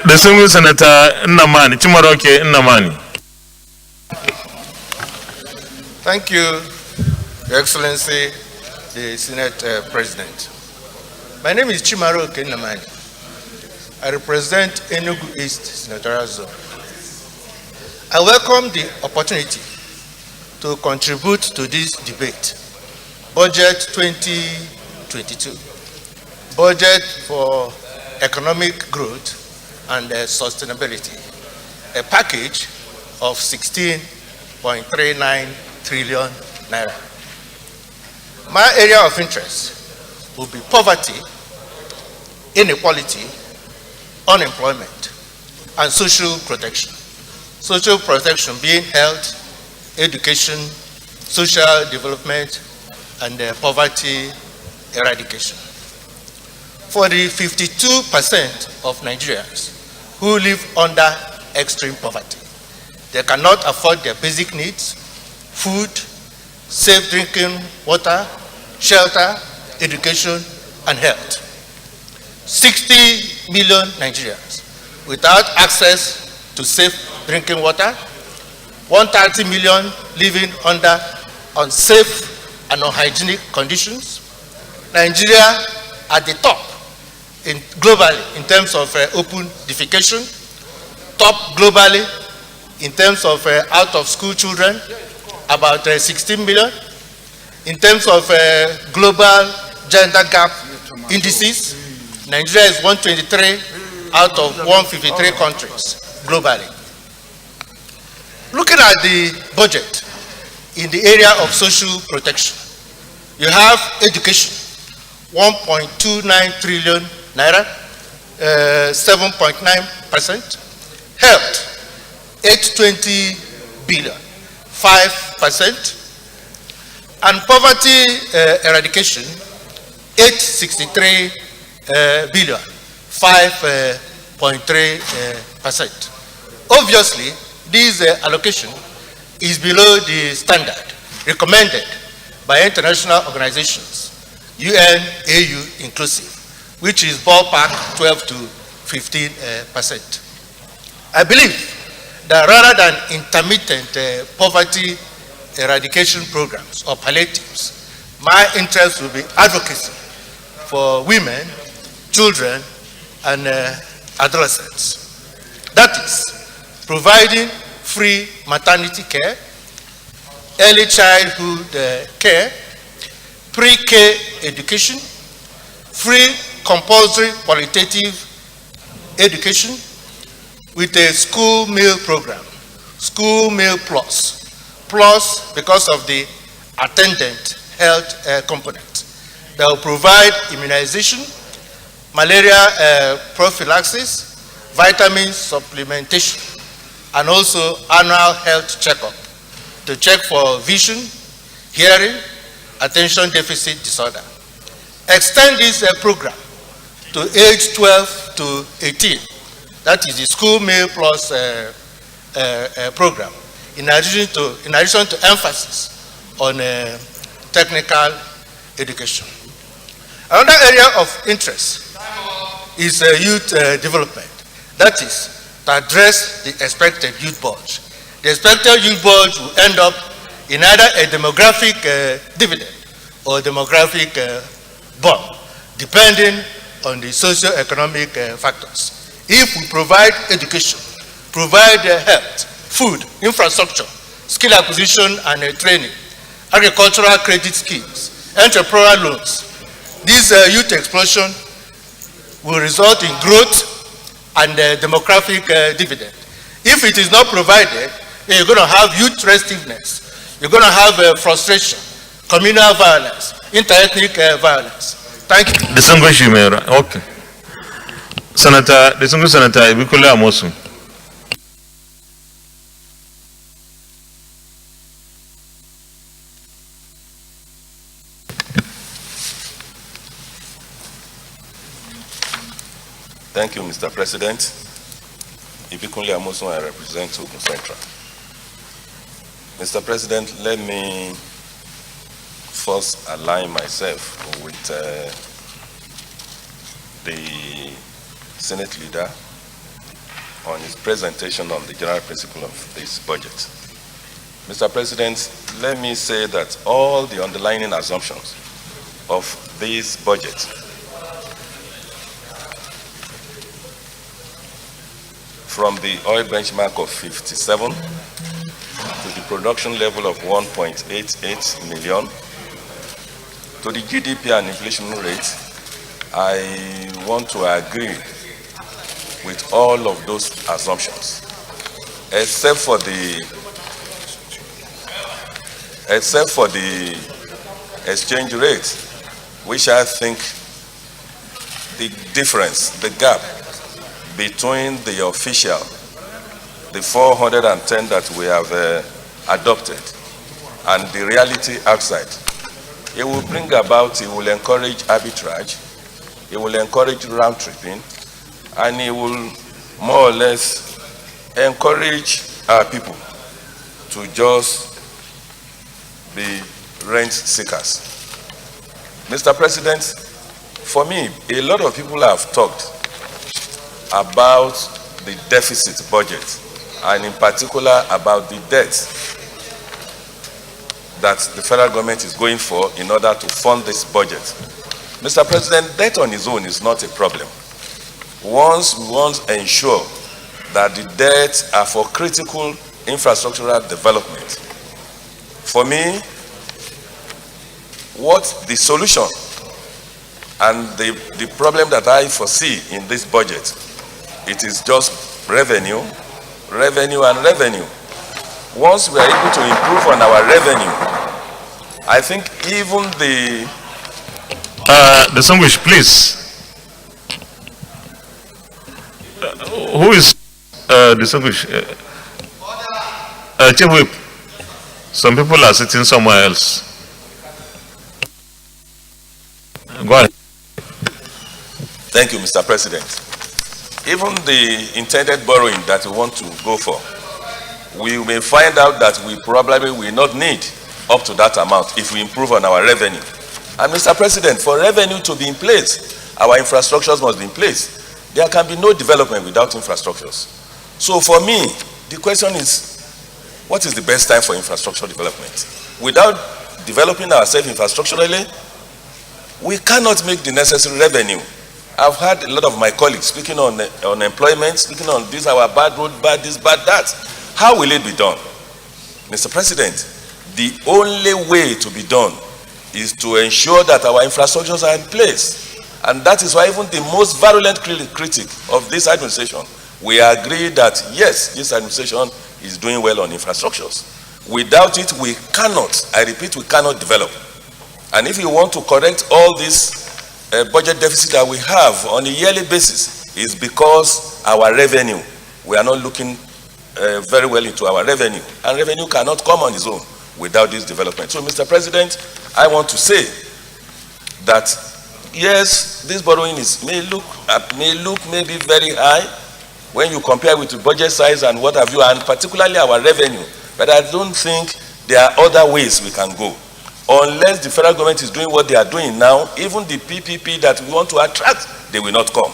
The single Senator Nnamani, Chimaroke Nnamani. Thank you, Your Excellency, the Senate President. My name is Chimaroke Nnamani. I represent Enugu East Senatorial Zone. I welcome the opportunity to contribute to this debate, Budget 2022, Budget for Economic Growth and Sustainability, a package of 16.39 trillion naira. My area of interest will be poverty, inequality, unemployment, and social protection. Social protection being health, education, social development, and poverty eradication. For the 52% of Nigerians who live under extreme poverty, they cannot afford their basic needs, food, safe drinking water, shelter, education, and health. 60 million Nigerians without access to safe drinking water, 130 million living under unsafe and unhygienic conditions. Nigeria at the top globally in terms of open defecation, top globally in terms of out-of-school children, about 16 million. In terms of global gender gap indices, Nigeria is 123 out of 153 countries globally. Looking at the budget in the area of social protection, you have education, 1.29 trillion naira, 7.9%. Health, 820 billion, 5%. And poverty eradication, 863 billion, 5.3%. Obviously, this allocation is below the standard recommended by international organizations, UN, AU inclusive, which is ballpark 12 to 15%. I believe that rather than intermittent poverty eradication programs or palliatives, my interest will be advocacy for women, children, and adolescents. That is, providing free maternity care, early childhood care, pre-K education, free compulsory qualitative education with a school meal program, school meal plus because of the attendant health component that will provide immunization, malaria prophylaxis, vitamin supplementation, and also annual health checkup to check for vision, hearing, attention deficit disorder. Extend this program to age 12 to 18. That is the School Meal Plus program, in addition to emphasis on technical education. Another area of interest is youth development. That is to address the expected youth bulge. The expected youth bulge will end up in either a demographic dividend or demographic bomb, depending on the socio-economic factors. If we provide education, provide health, food, infrastructure, skill acquisition and training, agricultural credit schemes, entrepreneurial loans, this youth explosion will result in growth and demographic dividend. If it is not provided, then you're going to have youth restiveness, you're going to have frustration, communal violence, interethnic violence. Thank you. Distinguished Mayor. Okay. Distinguished Senator Ibikule Amosu. Thank you, Mr. President. Ibikule Amosu, I represent Ogun Central. Mr. President, let me first align myself with the Senate leader on his presentation on the general principle of this budget. Mr. President, let me say that all the underlying assumptions of this budget from the oil benchmark of 57 to the production level of 1.88 million to the GDP and inflation rate, I want to agree with all of those assumptions, except for the exchange rate, which I think the difference, the gap between the official, the 410 that we have adopted, and the reality outside, it will bring about, it will encourage arbitrage, it will encourage round tripping, and it will more or less encourage our people to just be rent seekers. Mr. President, for me, a lot of people have talked about the deficit budget, and in particular about the debt that the federal government is going for in order to fund this budget. Mr. President, debt on its own is not a problem. Once we want to ensure that the debts are for critical infrastructural development, for me, what the solution and the problem that I foresee in this budget, it is just revenue, revenue, and revenue. Once we are able to improve on our revenue, I think even the distinguished, please. Who is distinguished? Chief Whip. Some people are sitting somewhere else. Go ahead. Thank you, Mr. President. Even the intended borrowing that we want to go for, we may find out that we probably will not need up to that amount if we improve on our revenue. And Mr. President, for revenue to be in place, our infrastructures must be in place. There can be no development without infrastructures. So for me, the question is, what is the best time for infrastructure development? Without developing ourselves infrastructurally, we cannot make the necessary revenue. I've had a lot of my colleagues speaking on employment, speaking on this, our bad road, bad this, bad that. How will it be done? Mr. President, the only way to be done is to ensure that our infrastructures are in place. And that is why even the most virulent critic of this administration, we agree that yes, this administration is doing well on infrastructures. Without it, we cannot, I repeat, we cannot develop. And if you want to correct all these budget deficit that we have on a yearly basis is because our revenue, we are not looking very well into our revenue, and revenue cannot come on its own without this development. So, Mr. President, I want to say that yes, this borrowing may look maybe very high when you compare with the budget size and what have you, and particularly our revenue. But I don't think there are other ways we can go. Unless the federal government is doing what they are doing now, even the PPP that we want to attract, they will not come.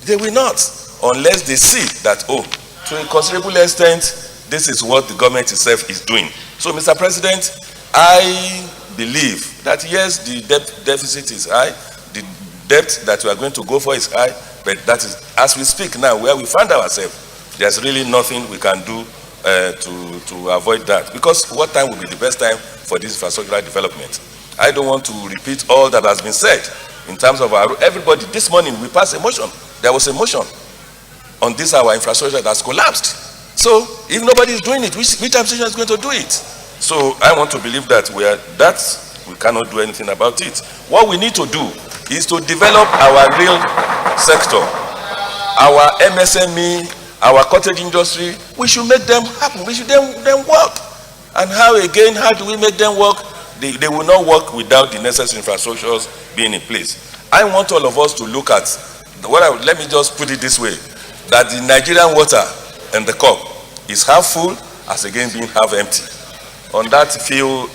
They will not, unless they see that, oh, to a considerable extent, this is what the government itself is doing. So, Mr. President, I believe that yes, the deficit is high, the debt that we are going to go for is high, but that is, as we speak now, where we find ourselves, there's really nothing we can do to avoid that. Because what time will be the best time for this infrastructural development? I don't want to repeat all that has been said in terms of everybody. This morning we passed a motion. There was a motion on this our infrastructure that's collapsed. So if nobody is doing it, which administration is going to do it? So I want to believe that we cannot do anything about it. What we need to do is to develop our real sector, our MSME, our cottage industry. We should make them happen. We should them work. And how do we make them work? They will not work without the necessary infrastructures being in place. I want all of us to look at, let me just put it this way, that the Nigerian water in the cup is half full as again being half empty. On that few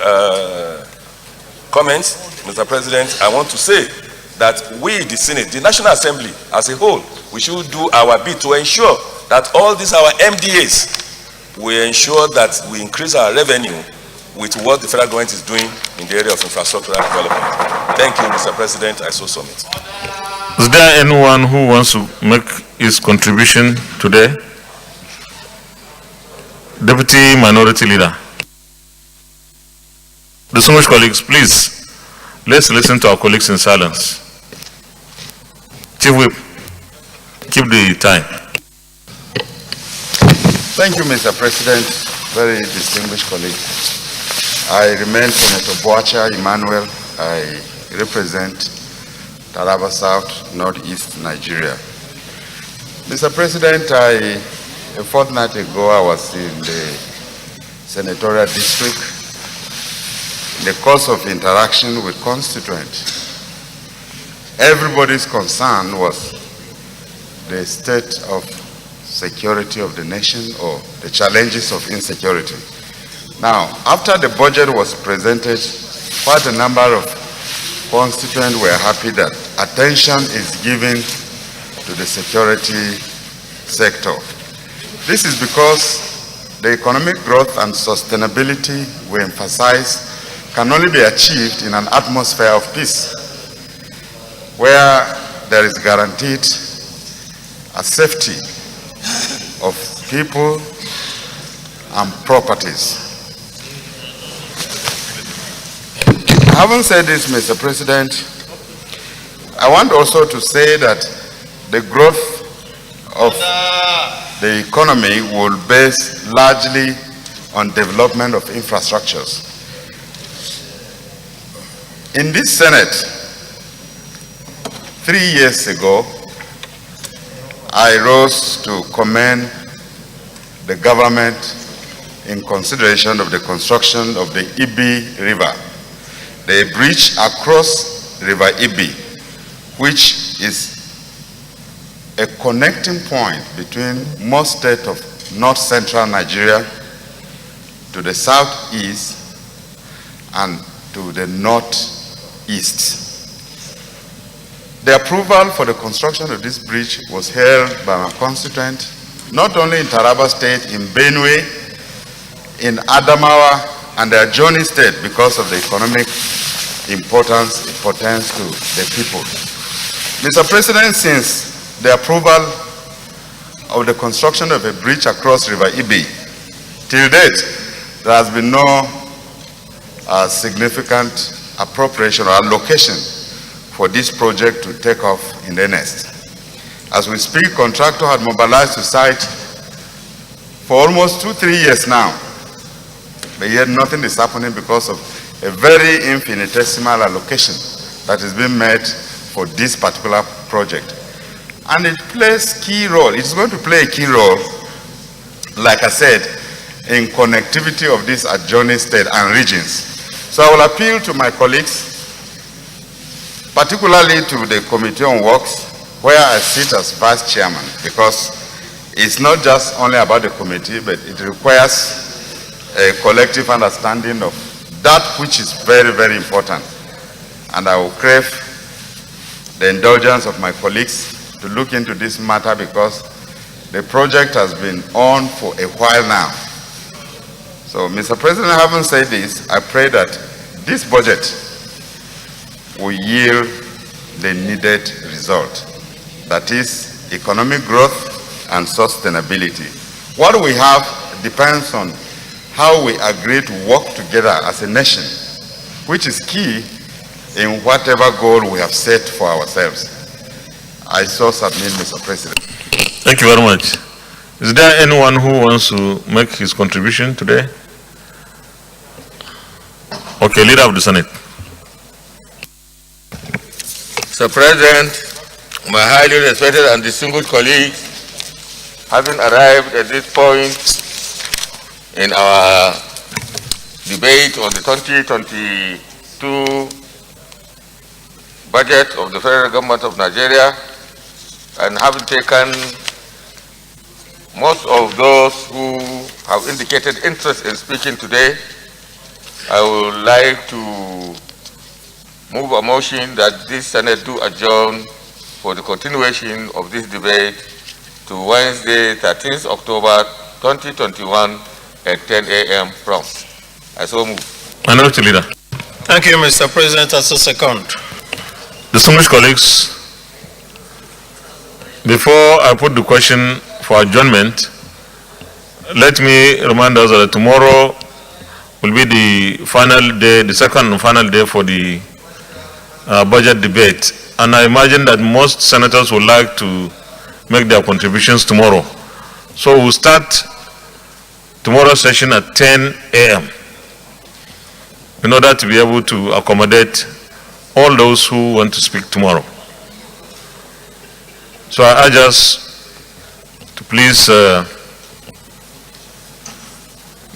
comments, Mr. President, I want to say that we, the Senate, the National Assembly as a whole, we should do our bit to ensure that all these our MDAs will ensure that we increase our revenue with what the federal government is doing in the area of infrastructural development. Thank you, Mr. President. I so submit. Is there anyone who wants to make his contribution today? Deputy Minority Leader. Distinguished colleagues, please, let's listen to our colleagues in silence. Chief Whip, keep the time. Thank you, Mr. President. Very distinguished colleagues. I remain Senator Boacha Emmanuel. I represent Taraba South, Northeast Nigeria. Mr. President, a fortnight ago I was in the senatorial district. In the course of interaction with constituents, everybody's concern was the state of security of the nation or the challenges of insecurity. Now, after the budget was presented, quite a number of constituents were happy that attention is given to the security sector. This is because the economic growth and sustainability we emphasize can only be achieved in an atmosphere of peace, where there is guaranteed a safety of people and properties. Having said this, Mr. President, I want also to say that the growth of the economy will base largely on development of infrastructures. In this Senate, 3 years ago, I rose to commend the government in consideration of the construction of the Ibi River, the bridge across River Ibi, which is a connecting point between most states of north-central Nigeria to the southeast and to the northeast. The approval for the construction of this bridge was held by my constituent, not only in Taraba State, in Benue, in Adamawa, and the adjoining state because of the economic importance it portends to the people. Mr. President, since the approval of the construction of a bridge across River Ibi, till date, there has been no significant appropriation or allocation for this project to take off in earnest. As we speak, contractor had mobilized to site for almost 2-3 years now, but yet nothing is happening because of a very infinitesimal allocation that is being made for this particular project. And it plays key role. It's going to play a key role, like I said, in connectivity of these adjoining states and regions. So I will appeal to my colleagues, particularly to the Committee on Works, where I sit as Vice Chairman, because it's not just only about the committee, but it requires a collective understanding of that which is very, very important. And I will crave the indulgence of my colleagues to look into this matter, because the project has been on for a while now. So, Mr. President, having said this, I pray that this budget will yield the needed result. That is economic growth and sustainability. What we have depends on how we agree to work together as a nation, which is key in whatever goal we have set for ourselves. I so submit, Mr. President. Thank you very much. Is there anyone who wants to make his contribution today? Okay, Leader of the Senate. Mr. President, my highly respected and distinguished colleagues, having arrived at this point in our debate on the 2022 budget of the federal government of Nigeria, and having taken most of those who have indicated interest in speaking today, I would like to move a motion that this Senate do adjourn for the continuation of this debate to Wednesday, 13th October 2021 at 10 a.m. prompt. I so move. Minority Leader. Thank you, Mr. President. As a second. Distinguished colleagues, before I put the question for adjournment, let me remind us that tomorrow will be the final day, the second and final day for the budget debate. And I imagine that most senators would like to make their contributions tomorrow. So we'll start tomorrow's session at 10 a.m. in order to be able to accommodate all those who want to speak tomorrow. So I urge us to please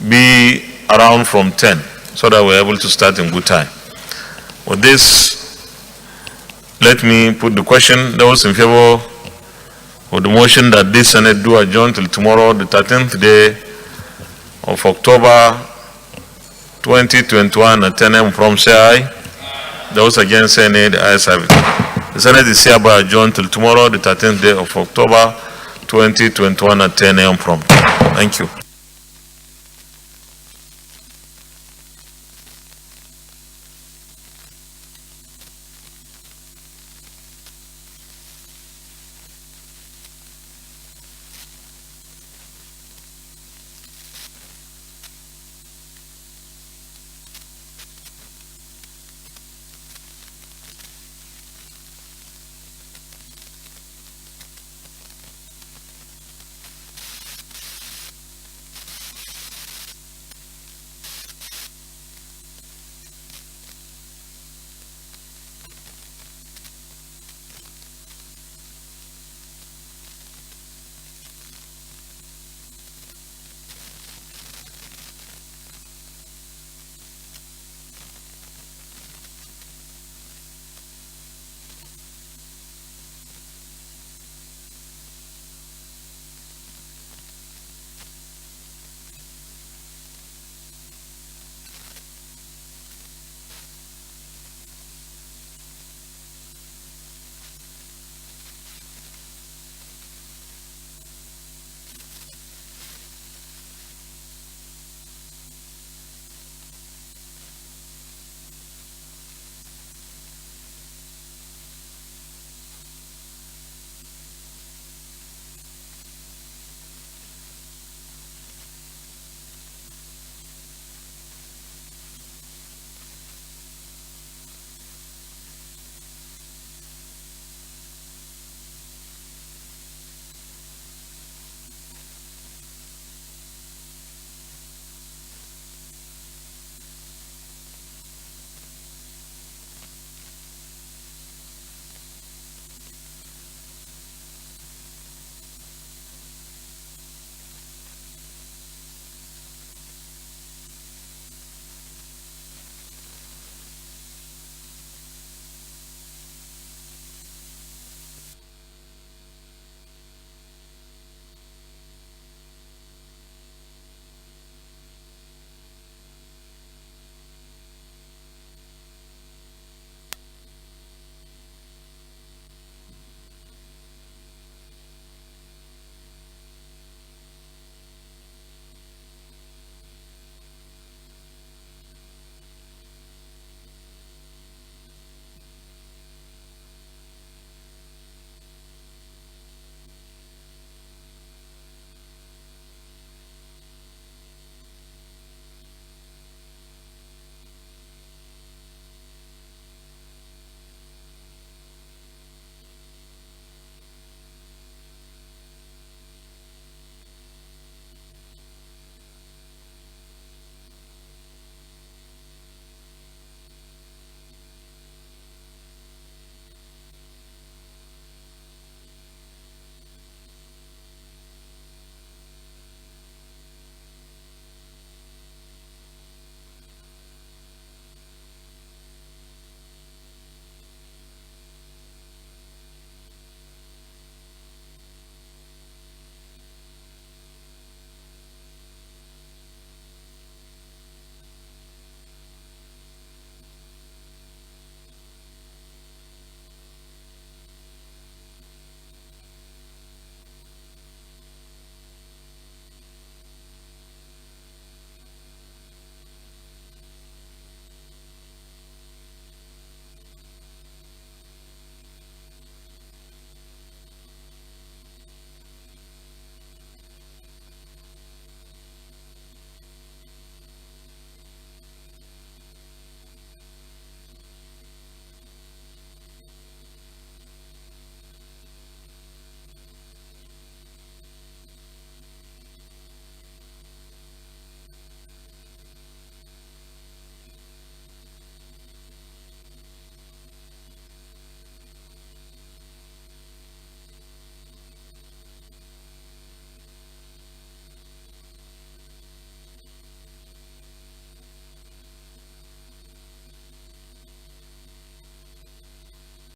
be around from 10 so that we're able to start in good time. With this, let me put the question. Those in favor of the motion that this Senate do adjourn till tomorrow, the 13th day of October 2021 at 10 a.m. from say aye. Those against say nay, the ayes have it. The Senate is hereby adjourned till tomorrow, the 13th day of October 2021 at 10 a.m. from. Thank you.